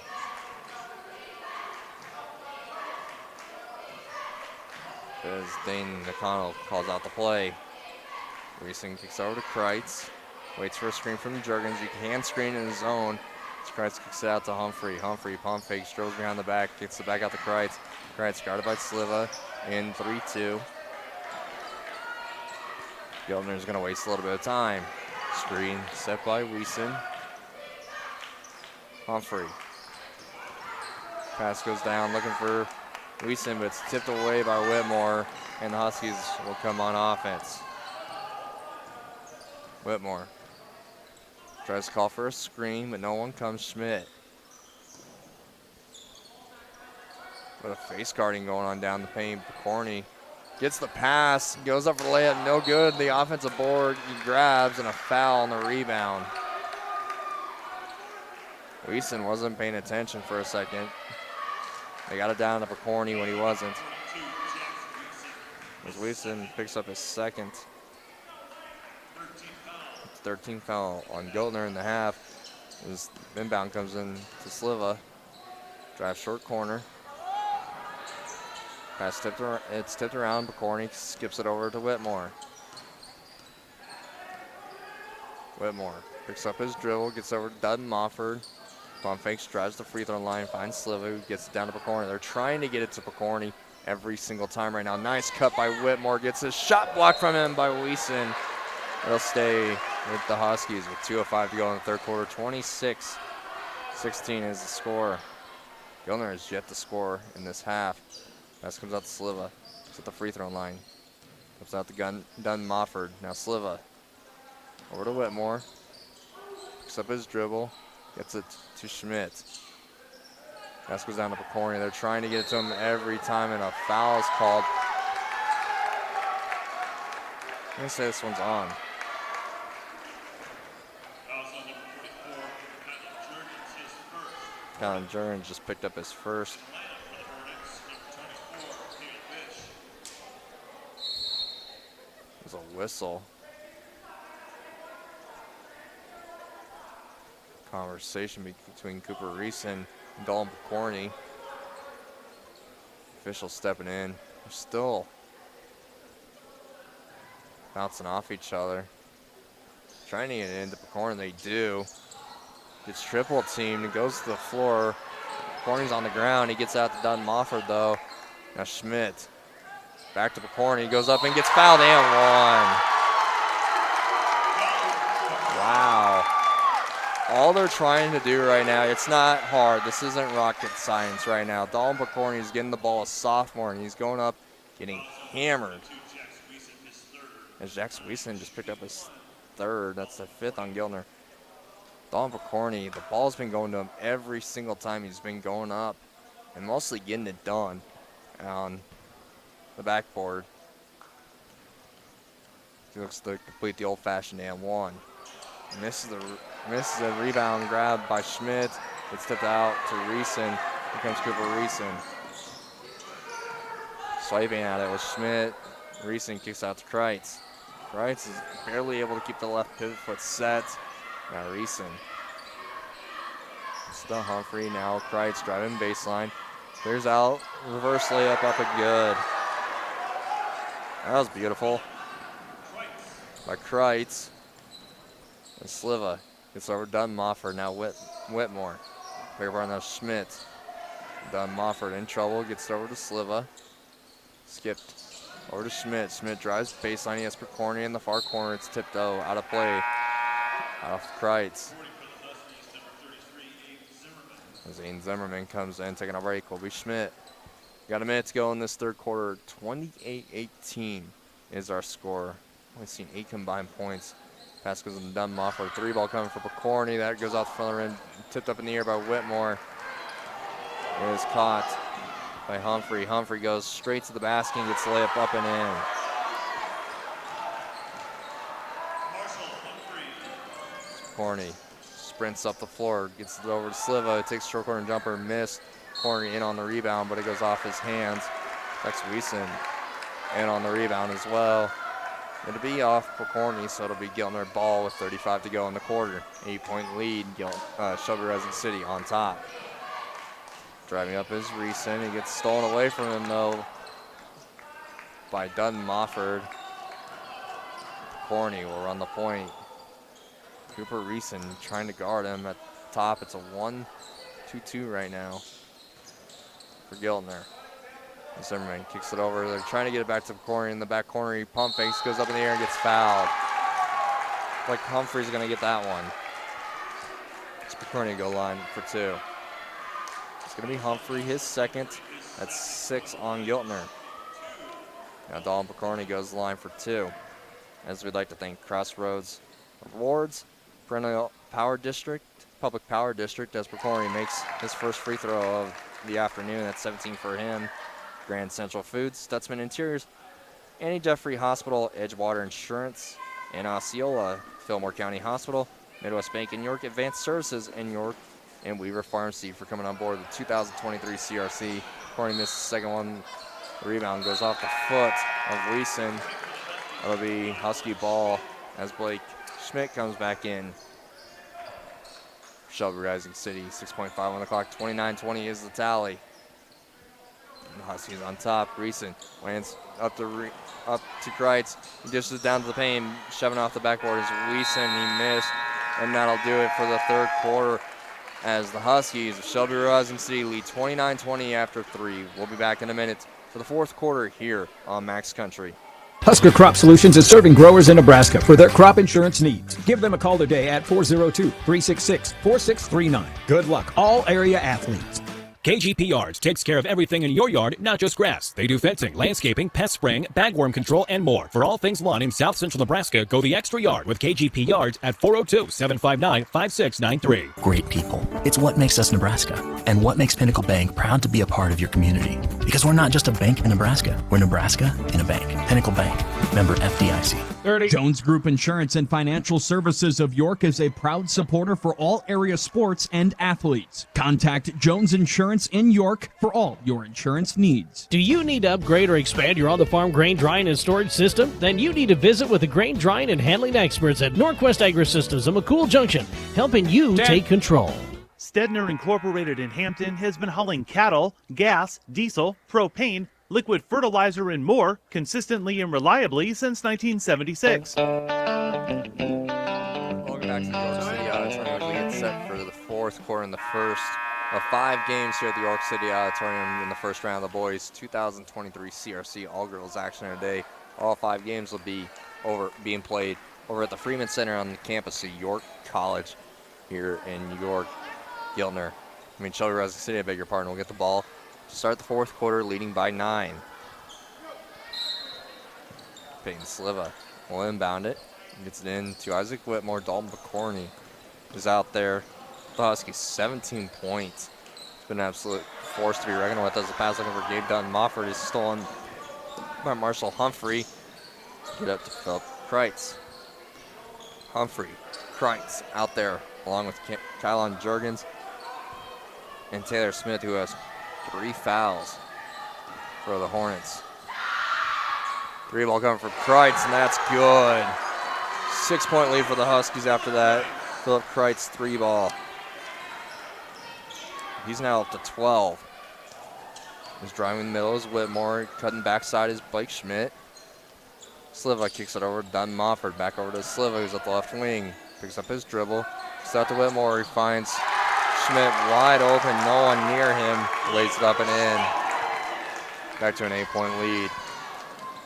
As Dane McConnell calls out the play. Reeson kicks over to Kreitz. Waits for a screen from Jurgens. He can screen in his zone. Kreitz kicks it out to Humphrey. Humphrey, pump fake, strolls behind the back, gets the back out to Kreitz. Kreitz guarded by Sliva in 3-2. Giltner's going to waste a little bit of time. Screen set by Reeson. Humphrey. Pass goes down, looking for Reeson, but it's tipped away by Whitmore, and the Huskies will come on offense. Whitmore tries to call for a screen, but no one comes. Schmidt. With a face guarding going on down the paint. Picorni gets the pass, goes up for the layup, no good. The offensive board, he grabs, and a foul on the rebound. Reeson wasn't paying attention for a second. They got it down to Picorni when he wasn't. As Reeson picks up his second. 13th foul on Giltner in the half. His inbound comes in to Sliva. Drive short corner. Pass tipped around, it's tipped around. Pokorny skips it over to Whitmore. Whitmore picks up his dribble, gets over to Dudden Mofford. Pump fakes, drives the free throw line, finds Sliva, who gets it down to Pokorny. They're trying to get it to Pokorny every single time right now. Nice cut by Whitmore. Gets a shot blocked from him by Weeson. It'll stay with the Huskies with 2:05 to go in the third quarter. 26-16 is the score. Giltner has yet to score in this half. Pass comes out to Sliva. It's at the free throw line. Comes out to Dun Mofford. Now Sliva. Over to Whitmore. Picks up his dribble. Gets it to Schmidt. Pass goes down to Pokorny. They're trying to get it to him every time, and a foul is called. I'm going to say this one's on. Colin Jurgens just picked up his first. There's a whistle. Conversation between Cooper Reese and Dalton Pokorny. Officials stepping in. They're still bouncing off each other. Trying to get it into Pokorny. They do. Gets triple teamed and goes to the floor. Pokorny's on the ground. He gets out to Dun Mofford though. Now Schmidt. Back to Pokorny. Goes up and gets fouled and one. Wow. All they're trying to do right now, it's not hard. This isn't rocket science right now. Dalton Pokorny is getting the ball, a sophomore, and he's going up, getting hammered. As Jack Weeson just picked up his third. That's the fifth on Giltner. Dalton Pokorny, the ball's been going to him every single time he's been going up and mostly getting it done on the backboard. He looks to complete the old-fashioned and one. Misses a rebound grab by Schmidt. It's tipped out to Reeson. Here comes Cooper Reeson. Swiping at it with Schmidt. Reeson kicks out to Kreitz. Kreitz is barely able to keep the left pivot foot set. Now Reeson. Still Humphrey. Now Kreitz driving baseline. Clears out. Reverse layup up and good. That was beautiful by Kreitz. And Sliva gets over Dun Mofford. Now Whitmore. Bigger bar now Schmidt. Dun Mofford in trouble. Gets it over to Sliva. Skipped over to Schmidt. Schmidt drives baseline. He has Pokorny in the far corner. It's tipped out of play. Off Kreitz. Zane Zimmerman comes in, taking a break. Colby Schmidt. Got a minute to go in this third quarter. 28-18 is our score. Only seen 8 combined points. Pass goes in Dun Mofford. 3-ball coming for Pokorny. That goes off the front of the rim. Tipped up in the air by Whitmore. It is caught by Humphrey. Humphrey goes straight to the basket and gets the layup up and in. Pokorny sprints up the floor, gets it over to Sliva. It takes a short corner jumper, missed. Pokorny in on the rebound, but it goes off his hands. Tex Weeson in on the rebound as well. It'll be off Pokorny, so it'll be Giltner ball with 35 to go in the quarter. 8-point lead, Shelby Resin City on top. Driving up is Reeson. He gets stolen away from him though by Dun Mofford. Pokorny will run the point. Cooper Reeson trying to guard him at the top. It's a 1-2-2 right now for Giltner. Zimmerman kicks it over. They're trying to get it back to Pokorny in the back corner. He pump fakes, goes up in the air and gets fouled. Like Humphrey's going to get that one. It's Pokorny go line for 2. It's going to be Humphrey, his second. That's 6 on Giltner. Now Dalton Pokorny goes the line for 2. As we'd like to thank Crossroads Rewards, Perennial Power District, Public Power District, as Pokorny makes his first free throw of the afternoon. That's 17 for him. Grand Central Foods, Stutzman Interiors, Annie Jeffrey Hospital, Edgewater Insurance, and Osceola, Fillmore County Hospital, Midwest Bank in York, Advanced Services in York, and Weaver Pharmacy for coming on board the 2023 CRC. Pokorny missed the second one. The rebound goes off the foot of Weeson. It'll be Husky ball as Blake Schmidt comes back in. Shelby Rising City. 6.5 on the clock. 29-20 is the tally. And the Huskies on top. Reeson lands up to Kreitz. He dishes it down to the paint. Shoving off the backboard is Reeson. He missed. And that'll do it for the third quarter as the Huskies of Shelby Rising City lead 29-20 after 3. We'll be back in a minute for the fourth quarter here on Max Country. Husker Crop Solutions is serving growers in Nebraska for their crop insurance needs. Give them a call today at 402-366-4639. Good luck, all area athletes. KGP Yards takes care of everything in your yard, not just grass. They do fencing, landscaping, pest spraying, bagworm control, and more. For all things lawn in South Central Nebraska, go the extra yard with KGP Yards at 402-759-5693. Great people. It's what makes us Nebraska and what makes Pinnacle Bank proud to be a part of your community. Because we're not just a bank in Nebraska. We're Nebraska in a bank. Pinnacle Bank. Member FDIC. 30. Jones Group Insurance and Financial Services of York is a proud supporter for all area sports and athletes. Contact Jones Insurance in York for all your insurance needs. Do you need to upgrade or expand your on-the-farm grain drying and storage system? Then you need to visit with the grain drying and handling experts at Norquest Agri-Systems in McCool Junction, helping you take control. Stedner Incorporated in Hampton has been hauling cattle, gas, diesel, propane, liquid fertilizer, and more consistently and reliably since 1976. Welcome back to the York City Auditorium as we get set for the fourth quarter in the first of 5 games here at the York City Auditorium in the first round of the boys 2023 CRC All-Girls Action today. All 5 games will be being played over at the Freeman Center on the campus of York College here in York. Shelby Rising City, I beg your pardon, will get the ball to start the fourth quarter, leading by 9. Peyton Sliva will inbound it. Gets it in to Isaac Whitmore. Dalton Picorni is out there. The Huskies 17 points. It's been an absolute force to be reckoned with as the pass looking for Gabe Dunn. Mofford is stolen by Marshall Humphrey. Get up to Philip Kreitz. Humphrey, Kreitz out there along with Kylon Jurgens and Taylor Smith, who has 3 fouls for the Hornets. 3 ball coming from Kreitz, and that's good. 6-point lead for the Huskies after that. Philip Kreitz 3 ball. He's now up to 12. He's driving in the middle is Whitmore. Cutting backside is Blake Schmidt. Sliva kicks it over to Dunn Mofford. Back over to Sliva, who's at the left wing. Picks up his dribble. It's out to Whitmore. He finds Schmidt wide open. No one near him. Lays it up and in. Back to an 8-point lead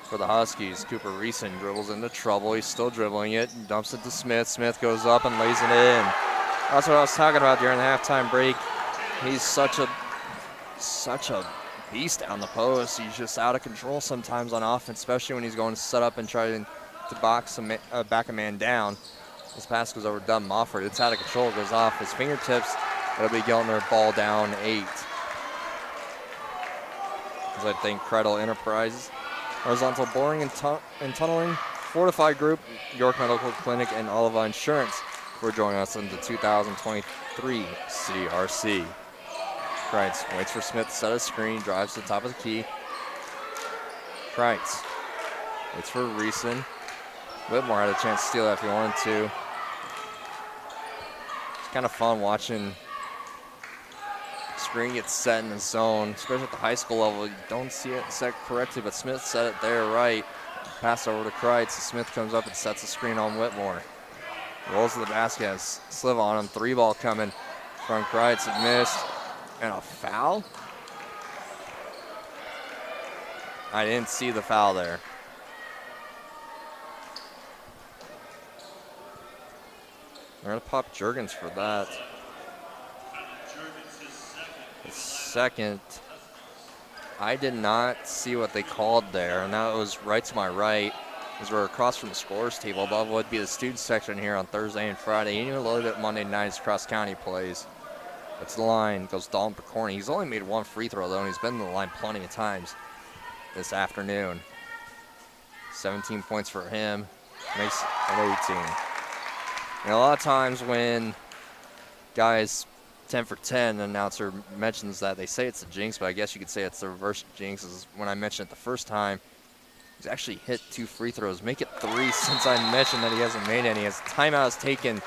for the Huskies. Cooper Reeson dribbles into trouble. He's still dribbling it. Dumps it to Smith. Smith goes up and lays it in. That's what I was talking about during the halftime break. He's such a beast down the post. He's just out of control sometimes on offense, especially when he's going to set up and try to box back a man down. This pass goes over Dunn Mofford. It's out of control. It goes off his fingertips. It'll be Giltner, ball down 8. As I think Credle Enterprises, Horizontal Boring and Tunneling, Fortified Group, York Medical Clinic, and Oliva Insurance for joining us in the 2023 CRC. Kreitz waits for Smith to set a screen, drives to the top of the key. Kreitz waits for Reeson. Whitmore had a chance to steal that if he wanted to. It's kind of fun watching screen get set in the zone, especially at the high school level. You don't see it set correctly, but Smith set it there right. Pass over to Kreitz. Smith comes up and sets the screen on Whitmore. Rolls to the basket, has Sliva on him. 3 ball coming from Kreitz. It missed. And a foul? I didn't see the foul there. They're going to pop Jurgens for that. The second. I did not see what they called there, and that was right to my right. As we're across from the scores table above what would be the student section here on Thursday and Friday. Even a little bit Monday nights cross-county plays. That's the line, goes Dalton Picorni. He's only made 1 free throw, though, and he's been in the line plenty of times this afternoon. 17 points for him, makes it 18. And a lot of times when guys 10 for 10, the announcer mentions that, they say it's a jinx, but I guess you could say it's the reverse jinx. Is when I mentioned it the first time, he's actually hit 2 free throws. Make it 3 since I mentioned that he hasn't made any. As timeout is taken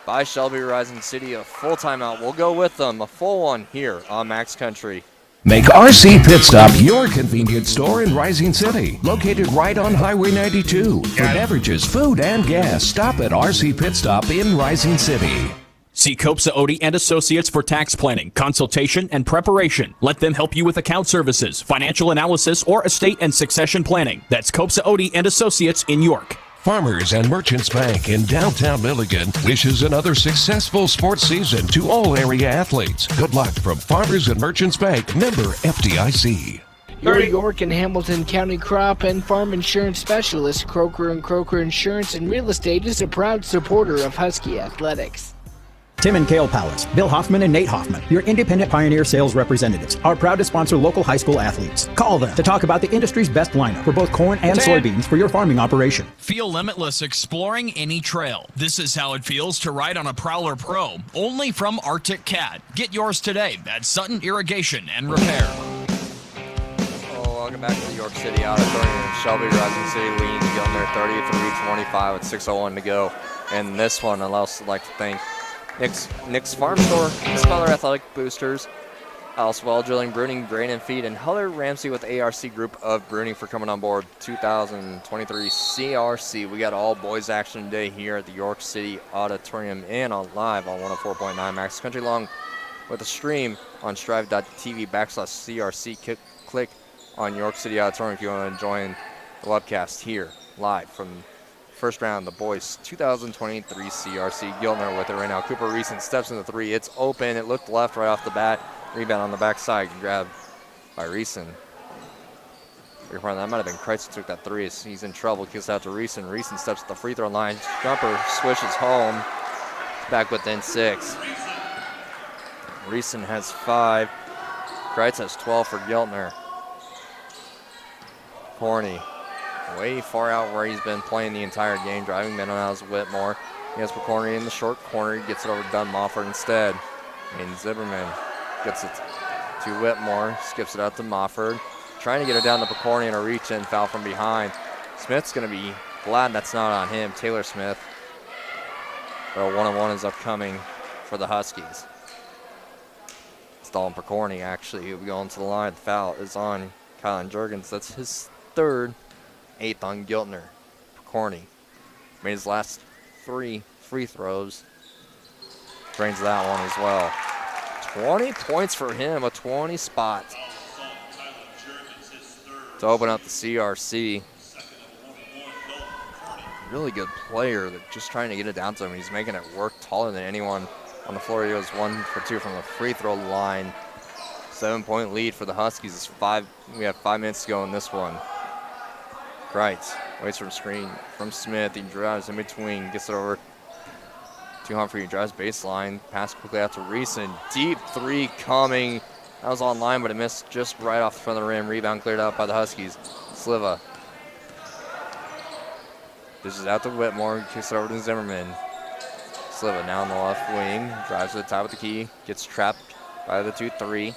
by Shelby Rising City. A full timeout. We'll go with them. A full one here on Max Country. Make RC Pit Stop your convenience store in Rising City, located right on Highway 92. For beverages, food, and gas, stop at RC Pit Stop in Rising City. See Copsa Odie and Associates for tax planning, consultation, and preparation. Let them help you with account services, financial analysis, or estate and succession planning. That's Copsa Odie and Associates in York. Farmers and Merchants Bank in downtown Milligan wishes another successful sports season to all area athletes. Good luck from Farmers and Merchants Bank, member FDIC. Your York and Hamilton County crop and farm insurance specialist, Croker & Croker Insurance and Real Estate, is a proud supporter of Husky Athletics. Tim and Kale Palace, Bill Hoffman and Nate Hoffman, your independent Pioneer sales representatives, are proud to sponsor local high school athletes. Call them to talk about the industry's best lineup for both corn and soybeans for your farming operation. Feel limitless exploring any trail. This is how it feels to ride on a Prowler Pro, only from Arctic Cat. Get yours today at Sutton Irrigation and Repair. Welcome back to the York City Auditorium. Shelby Rising City leading to Giltner 33-25 with 6:01 to go. And this one, I'd also like to thank Nick's Farm Store, Speller Athletic Boosters, Well Drilling, Bruning, Grain and Feed, and Heather Ramsey with ARC Group of Bruning for coming on board 2023 CRC. We got all boys action today here at the York City Auditorium and on live on 104.9 Max Country, along with a stream on striv.tv/CRC. Click on York City Auditorium if you want to join the webcast here live from first round, the boys 2023 CRC. Giltner with it right now. Cooper Reeson steps in the three. It's open. It looked left right off the bat. Rebound on the backside. Grabbed by Reeson. That might have been Kreitz who took that three. He's in trouble. Kicks out to Reeson. Reeson steps at the free throw line. Jumper swishes home. Back within 6. Reeson has 5. Kreitz has 12 for Giltner. Corney way far out where he's been playing the entire game. Driving middle now is Whitmore. He has Corney in the short corner. He gets it over to Dunn Mofford instead. And Zimmerman gets it to Whitmore. Skips it out to Mofford. Trying to get it down to Picorni and a reach-in foul from behind. Smith's going to be glad that's not on him. Taylor Smith. But a one-on-one is upcoming for the Huskies. It's Dalton Picorni, actually. He'll be going to the line. The foul is on Kylan Jurgens. That's his third. 8th on Giltner. Picorni made his last 3 free throws. Drains that one as well. 20 points for him, a 20 spot to open up the CRC. Really good player, that just trying to get it down to him. He's making it work, taller than anyone on the floor. He goes 1 for 2 from the free throw line. 7-point lead for the Huskies. We have 5 minutes to go in this one. Kreitz waits from screen from Smith. He drives in between, gets it over to Humphrey. Drives baseline, pass quickly out to Reeson. Deep 3 coming. That was on line, but it missed just right off the front of the rim. Rebound cleared out by the Huskies. Sliva. This is out to Whitmore. Kicks it over to Zimmerman. Sliva now on the left wing. Drives to the top of the key. Gets trapped by the 2-3.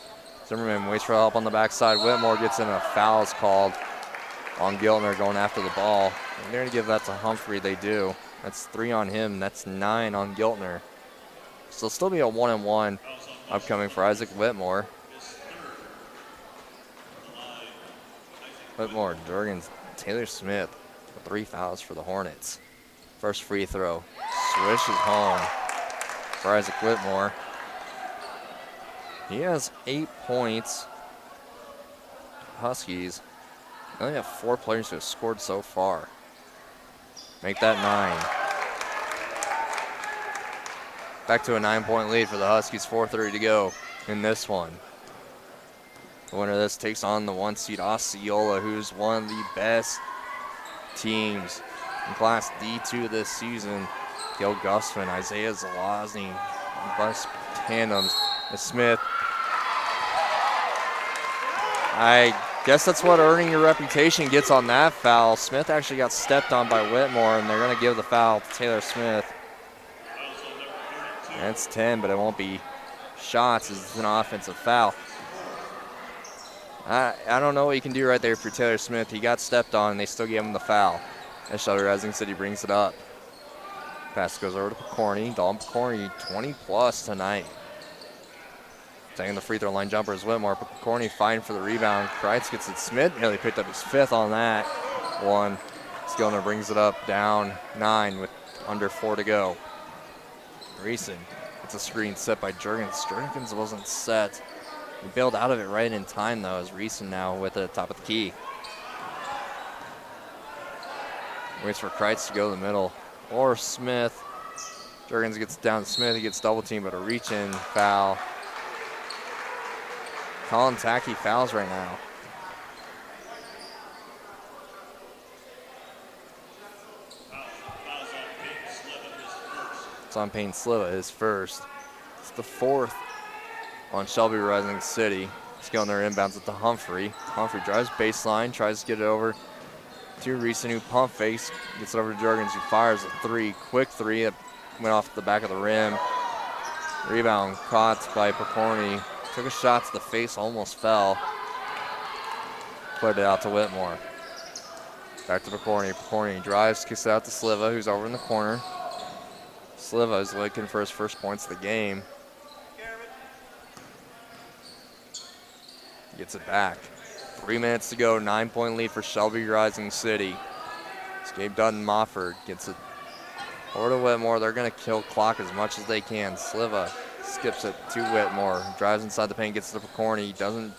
Zimmerman waits for help on the backside. Whitmore gets in. A foul is called on Giltner going after the ball. And they're going to give that to Humphrey. They do. That's 3 on him. That's 9 on Giltner. So it'll still be a 1-and-1 upcoming for Isaac Whitmore. Whitmore, Jurgens, Taylor Smith with 3 fouls for the Hornets. First free throw. Swishes home for Isaac Whitmore. He has 8 points. Huskies only have 4 players who have scored so far. Make that 9. Back to a 9-point lead for the Huskies. 4:30 to go in this one. The winner of this takes on the 1 seed Osceola, who's one of the best teams in Class D2 this season. Gil Gustman, Isaiah Zelazny, best tandems. And Smith. I guess that's what earning your reputation gets on that foul. Smith actually got stepped on by Whitmore, and they're going to give the foul to Taylor Smith. That's 10, but it won't be shots. It's an offensive foul. I don't know what you can do right there for Taylor Smith. He got stepped on, and they still gave him the foul. As Shelby Rising City brings it up. Pass goes over to Picorni. Dalton Picorni, 20-plus tonight. Taking the free throw line jumper is Whitmore. Picorni fighting for the rebound. Kreitz gets it. Smith nearly picked up his 5th on that one. Giltner brings it up, down 9 with under 4 to go. Reeson gets a screen set by Jurgens. Jurgens wasn't set. He bailed out of it right in time, though, as Reeson now with it at the top of the key. Waits for Kreitz to go to the middle. Or Smith. Jurgens gets down to Smith. He gets double teamed, but a reach-in foul. Colin Tacky fouls right now. It's on Payne Sliva, his first. It's the 4th on Shelby Rising City. Giltner inbounds it to Humphrey. Humphrey drives baseline, tries to get it over to Reeson, who pump fakes, gets it over to Jurgens, who fires a 3. Quick 3 that went off the back of the rim. Rebound caught by Picorni. Took a shot to the face, almost fell. Put it out to Whitmore. Back to Picorni. Picorni drives, kicks it out to Sliva, who's over in the corner. Sliva is looking for his first points of the game. Gets it back. 3 minutes to go, 9-point lead for Shelby Rising City. It's Gabe Dutton-Mofford gets it over to Whitmore. They're going to kill clock as much as they can. Sliva skips it to Whitmore. Drives inside the paint, gets to Picorni. He doesn't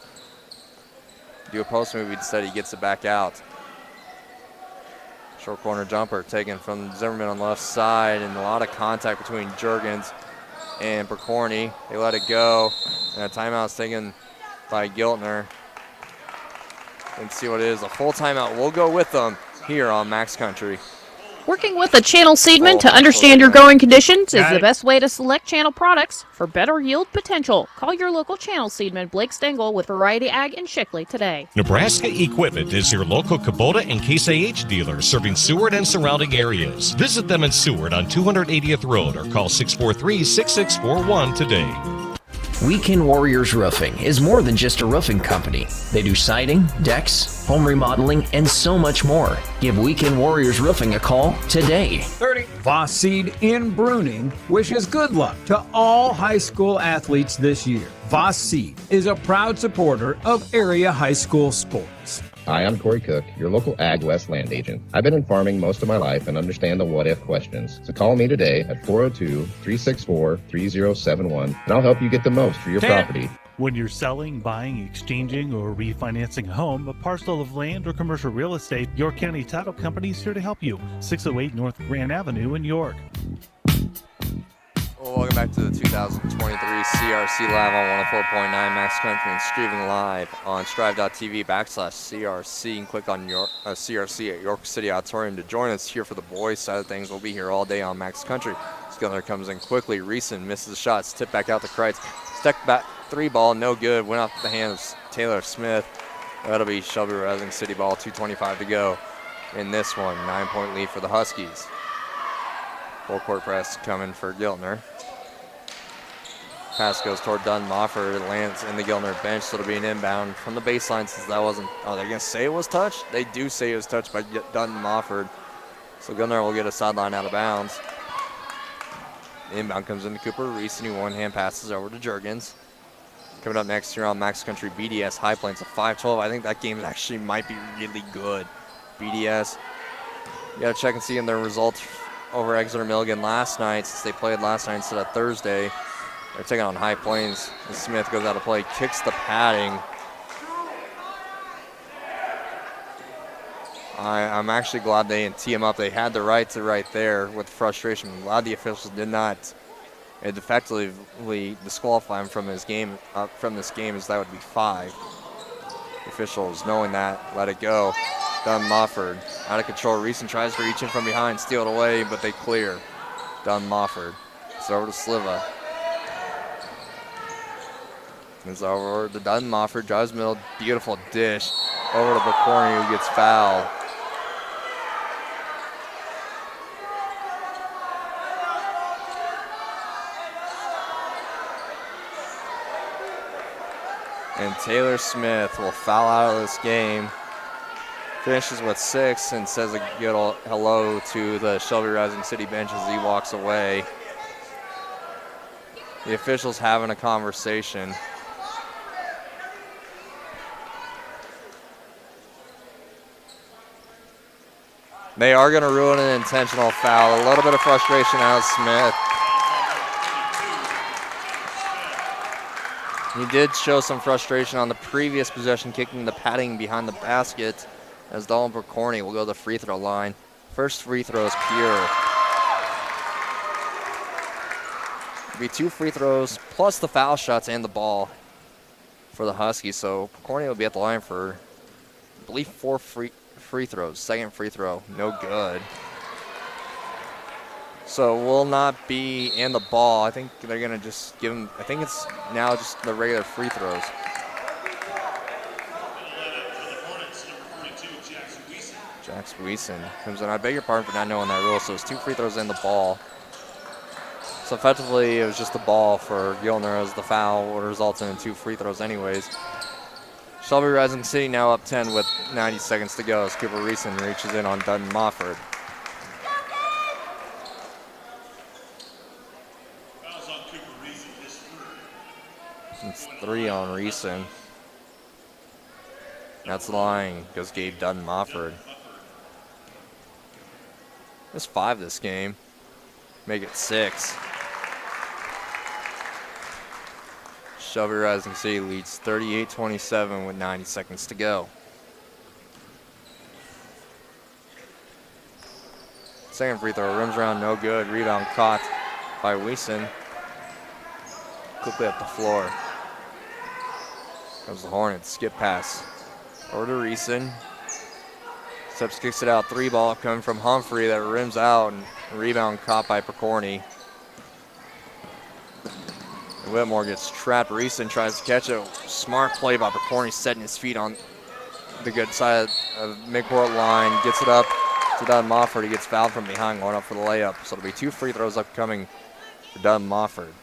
do a post move. Instead, he gets it back out. Short corner jumper taken from Zimmerman on the left side, and a lot of contact between Jurgens and Picorni. They let it go, and a timeout is taken by Giltner. And see what it is. A full timeout. We'll go with them here on Max Country. Working with a channel seedman to understand your growing conditions is the best way to select channel products for better yield potential. Call your local channel seedman, Blake Stengel, with Variety Ag in Shickley today. Nebraska Equipment is your local Kubota and Case IH dealer serving Seward and surrounding areas. Visit them in Seward on 280th Road or call 643-6641 today. Weekend Warriors Roofing is more than just a roofing company. They do siding, decks, home remodeling, and so much more. Give Weekend Warriors Roofing a call today. 30. Voss Seed in Bruning wishes good luck to all high school athletes this year. Voss Seed is a proud supporter of area high school sports. Hi, I'm Corey Cook, your local Ag West land agent. I've been in farming most of my life and understand the what-if questions. So call me today at 402-364-3071, and I'll help you get the most for your property. When you're selling, buying, exchanging, or refinancing a home, a parcel of land, or commercial real estate, York County Title Company is here to help you. 608 North Grand Avenue in York. Well, welcome back to the 2023 CRC Live on 104.9 Max Country and streaming live on strive.tv/CRC. And click on CRC at York City Auditorium to join us here for the boys side of things. We'll be here all day on Max Country. Giltner comes in quickly. Reeson misses the shots. Tip back out to Kreitz. Step back 3 ball, no good. Went off the hands of Taylor Smith. That'll be Shelby Rising City ball. 2:25 to go in this one. 9-point lead for the Huskies. Full court press coming for Giltner. Pass goes toward Dutton-Mofford. It lands in the Giltner bench, so it'll be an inbound from the baseline since that wasn't. Oh, they're going to say it was touched? They do say it was touched by Dutton-Mofford. So Giltner will get a sideline out of bounds. The inbound comes into Cooper Reeson, who one-hand passes over to Jurgens. Coming up next here on Max Country, BDS High Plains, a 5-12. I think that game actually might be really good. BDS, you got to check and see in their results over Exeter Milligan last night, since they played last night instead of Thursday. They're taking on High Plains. And Smith goes out of play, kicks the padding. I'm actually glad they didn't tee him up. They had the right to right there with frustration. I'm glad the officials did not effectively disqualify him from his game. From this game, as that would be 5. The officials, knowing that, let it go. Dutton-Mofford out of control. Reeson tries to reach in from behind, steal it away, but they clear. Dutton-Mofford. It's over to Sliva. It's over to Dutton-Mofford. Drives middle. Beautiful dish. Over to Picorni, who gets fouled. And Taylor Smith will foul out of this game. finishes with 6 and says a good hello to the Shelby Rising City bench as he walks away. The officials having a conversation. They are going to ruin an intentional foul. A little bit of frustration out of Smith. He did show some frustration on the previous possession, kicking the padding behind the basket, as Dalton Percorny will go to the free throw line. First free throw is pure. It'll be 2 free throws plus the foul shots and the ball for the Huskies. So Percorny will be at the line for, I believe, 4 free throws. Second free throw, no good. So will not be in the ball. I think they're going to just give him, I think it's now just the regular free throws. Jax Weeson comes in. I beg your pardon for not knowing that rule. So it's 2 free throws in the ball. So effectively it was just the ball for Giltner as the foul resulted in 2 free throws anyways. Shelby Rising City now up 10 with 90 seconds to go as Cooper Reeson reaches in on Dutton Mofford. It's 3 on Reeson. That's the line. Goes Gabe Dutton Mofford. There's 5 this game. Make it 6. Shelby Rising City leads 38-27 with 90 seconds to go. Second free throw, rims around, no good. Rebound caught by Weeson. Quickly up the floor. Comes the Hornets, skip pass. Over to Reeson. Steps, kicks it out, 3 ball coming from Humphrey that rims out, and rebound caught by Percorny. Whitmore gets trapped. Reeson tries to catch it. Smart play by Percorny, setting his feet on the good side of midcourt line. Gets it up to Dutton Mofford. He gets fouled from behind, going up for the layup. So it'll be 2 free throws upcoming for Dutton Mofford.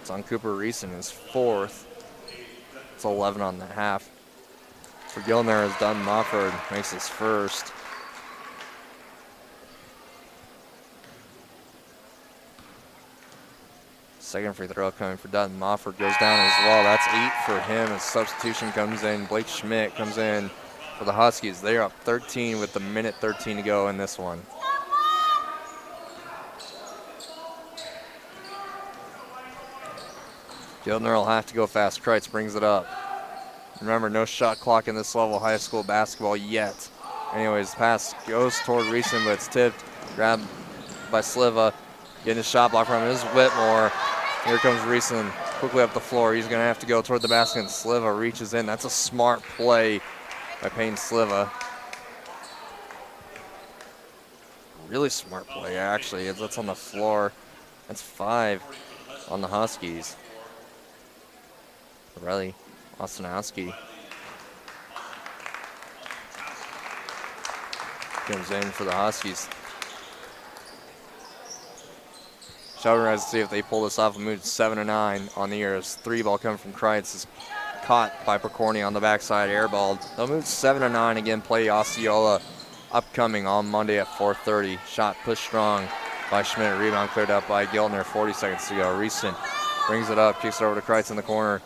It's on Cooper Reeson, his 4th. It's 11 on the half. For Giltner, as Dutton Mofford makes his 1st. Second free throw coming for Dutton Mofford goes down as well. That's 8 for him as substitution comes in. Blake Schmidt comes in for the Huskies. They're up 13 with a minute 13 to go in this one. Giltner will have to go fast. Kreitz brings it up. Remember, no shot clock in this level of high school basketball yet. Anyways, pass goes toward Reeson, but it's tipped. Grabbed by Sliva. Getting a shot block from him is Whitmore. Here comes Reeson quickly up the floor. He's going to have to go toward the basket, and Sliva reaches in. That's a smart play by Payne Sliva. Really smart play, actually. That's on the floor. That's 5 on the Huskies. Riley Ostanowski comes in for the Huskies. Shelby Rising to see if they pull this off and move to 7-9 on the year. 3 ball coming from Kreitz is caught by Percorny on the backside, airballed. They'll move to 7-9 again. Play Osceola upcoming on Monday at 4:30. Shot pushed strong by Schmidt. Rebound cleared up by Giltner. 40 seconds to go. Reeson brings it up, kicks it over to Kreitz in the corner,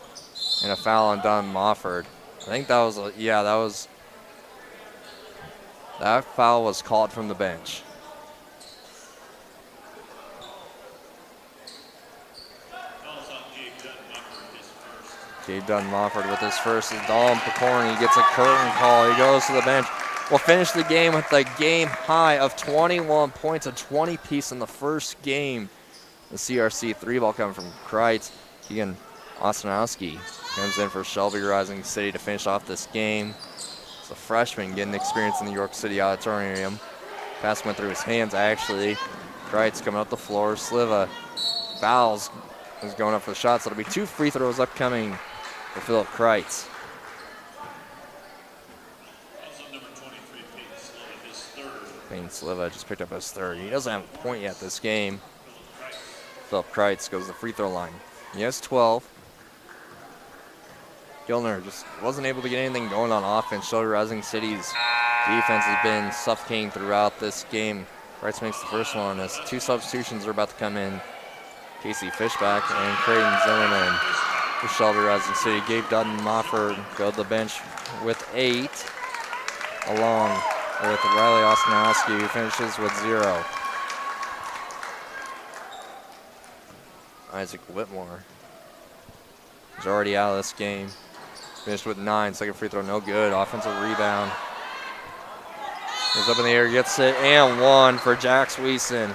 and a foul on Dutton Mofford. I think that was that foul was called from the bench. Gabe Dutton Mofford with his 1st. As Dalton Percorny gets a curtain call. He goes to the bench. We'll finish the game with a game high of 21 points, a 20-piece in the first game. The CRC 3 ball coming from Kreitz. Keegan Ostanowski comes in for Shelby Rising City to finish off this game. It's a freshman getting experience in the York City Auditorium. Pass went through his hands, actually. Kreitz coming up the floor. Sliva fouls, is going up for the shots. So it'll be 2 free throws upcoming for Philip Kreitz. Payne Sliva just picked up his 3rd. He doesn't have a point yet this game. Philip Kreitz goes to the free throw line. He has 12. Giltner just wasn't able to get anything going on offense. Shelby Rising City's defense has been suffocating throughout this game. Wrights makes the first one as 2 substitutions are about to come in. Casey Fishback and Creighton Zimmerman for Shelby Rising City. Gabe Dutton-Mofford go to the bench with 8, along with Riley Ostinowski, who finishes with 0. Isaac Whitmore is already out of this game. Finished with 9. Second free throw, no good. Offensive rebound. Goes up in the air, gets it, and 1 for Jax Weeson.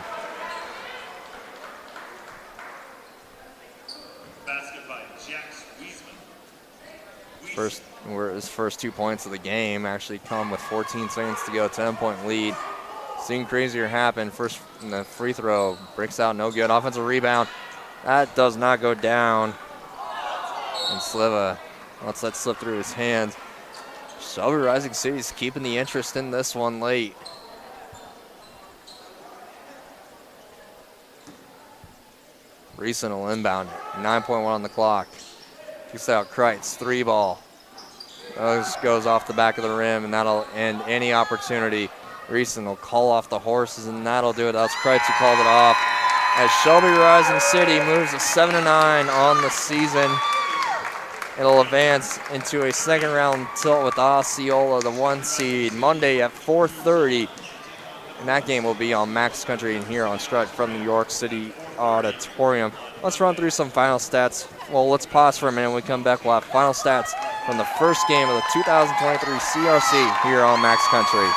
His first 2 points of the game actually come with 14 seconds to go, 10-point lead. Seeing crazier happen. First the free throw breaks out, no good. Offensive rebound. That does not go down. And Sliva lets that slip through his hands. Shelby Rising City's keeping the interest in this one late. Reeson will inbound it. 9.1 on the clock. Kicks out Kreitz, 3 ball. Goes off the back of the rim, and that'll end any opportunity. Reeson will call off the horses, and that'll do it. That's Kreitz who called it off. As Shelby Rising City moves to 7-9 on the season, it'll advance into a second round tilt with Osceola, the 1 seed, Monday at 4:30. And that game will be on Max Country and here on Striv from the York City Auditorium. Let's run through some final stats. Well, let's pause for a minute. When we come back, we'll have final stats from the first game of the 2023 CRC here on Max Country.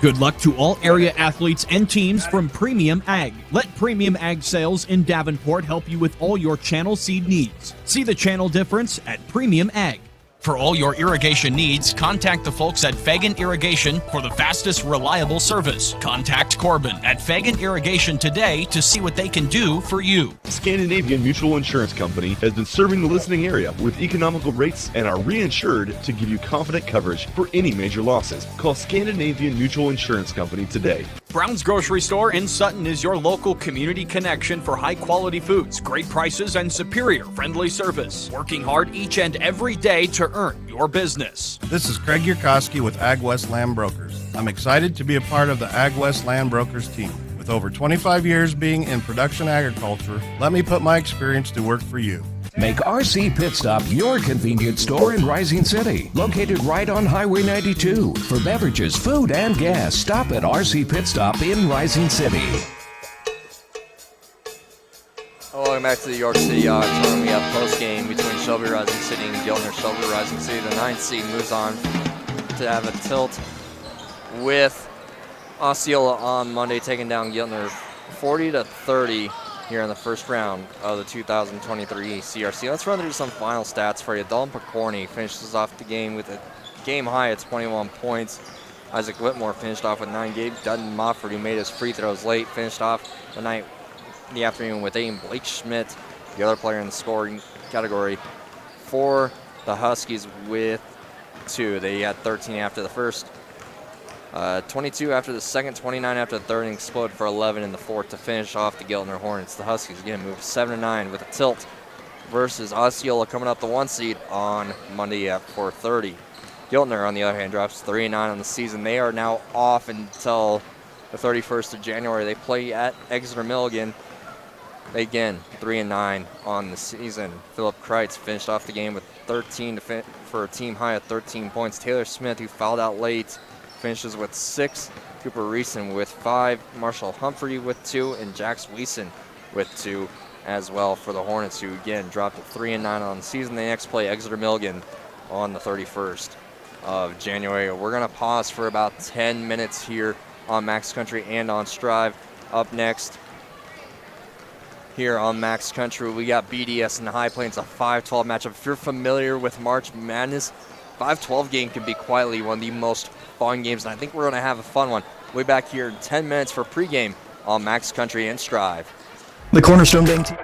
Good luck to all area athletes and teams from Premium Ag. Let Premium Ag Sales in Davenport help you with all your channel seed needs. See the channel difference at Premium Ag. For all your irrigation needs, contact the folks at Fagan Irrigation for the fastest, reliable service. Contact Corbin at Fagan Irrigation today to see what they can do for you. Scandinavian Mutual Insurance Company has been serving the listening area with economical rates and are reinsured to give you confident coverage for any major losses. Call Scandinavian Mutual Insurance Company today. Brown's Grocery Store in Sutton is your local community connection for high-quality foods, great prices, and superior friendly service. Working hard each and every day to earn your business. This is Craig Yurkowski with Ag West Land Brokers. I'm excited to be a part of the Ag West Land Brokers team. With over 25 years being in production agriculture, let me put my experience to work for you. Make RC Pit Stop your convenience store in Rising City, located right on Highway 92. For beverages, food, and gas, stop at RC Pit Stop in Rising City. Welcome back to the York City Auditorium. We have post-game between Shelby Rising City and Giltner. Shelby Rising City, the 9th seed, moves on to have a tilt with Osceola on Monday, taking down Giltner 40-30 here in the first round of the 2023 CRC. Let's run through some final stats for you. Dalton Picorni finishes off the game with a game high at 21 points. Isaac Whitmore finished off with 9. Gabe Dutton-Mofford, who made his free throws late, finished off the afternoon with 8. Blake Schmidt, the other player in the scoring category for the Huskies, with 2. They had 13 after the first, 22 after the second, 29 after the third, and exploded for 11 in the fourth to finish off the Giltner Hornets. The Huskies again moved 7-9 with a tilt versus Osceola coming up the 1 seed on Monday at 4:30. Giltner, on the other hand, drops 3-9 on the season. They are now off until the 31st of January. They play at Exeter Milligan. They again 3-9 on the season. Philip Kreitz finished off the game with 13 for a team high at 13 points. Taylor Smith, who fouled out late, finishes with 6. Cooper Reeson with 5. Marshall Humphrey with 2. And Jax Weeson with 2 as well for the Hornets, who again dropped at 3-9 on the season. They next play Exeter Milligan on the 31st of January. We're going to pause for about 10 minutes here on Max Country and on Striv. Up next here on Max Country, we got BDS and High Plains, a 5-12 matchup. If you're familiar with March Madness, 5-12 game can be quietly one of the most fun games, and I think we're going to have a fun one. We'll be back here in 10 minutes for pregame on Max Country and Striv. The Cornerstone Bank team.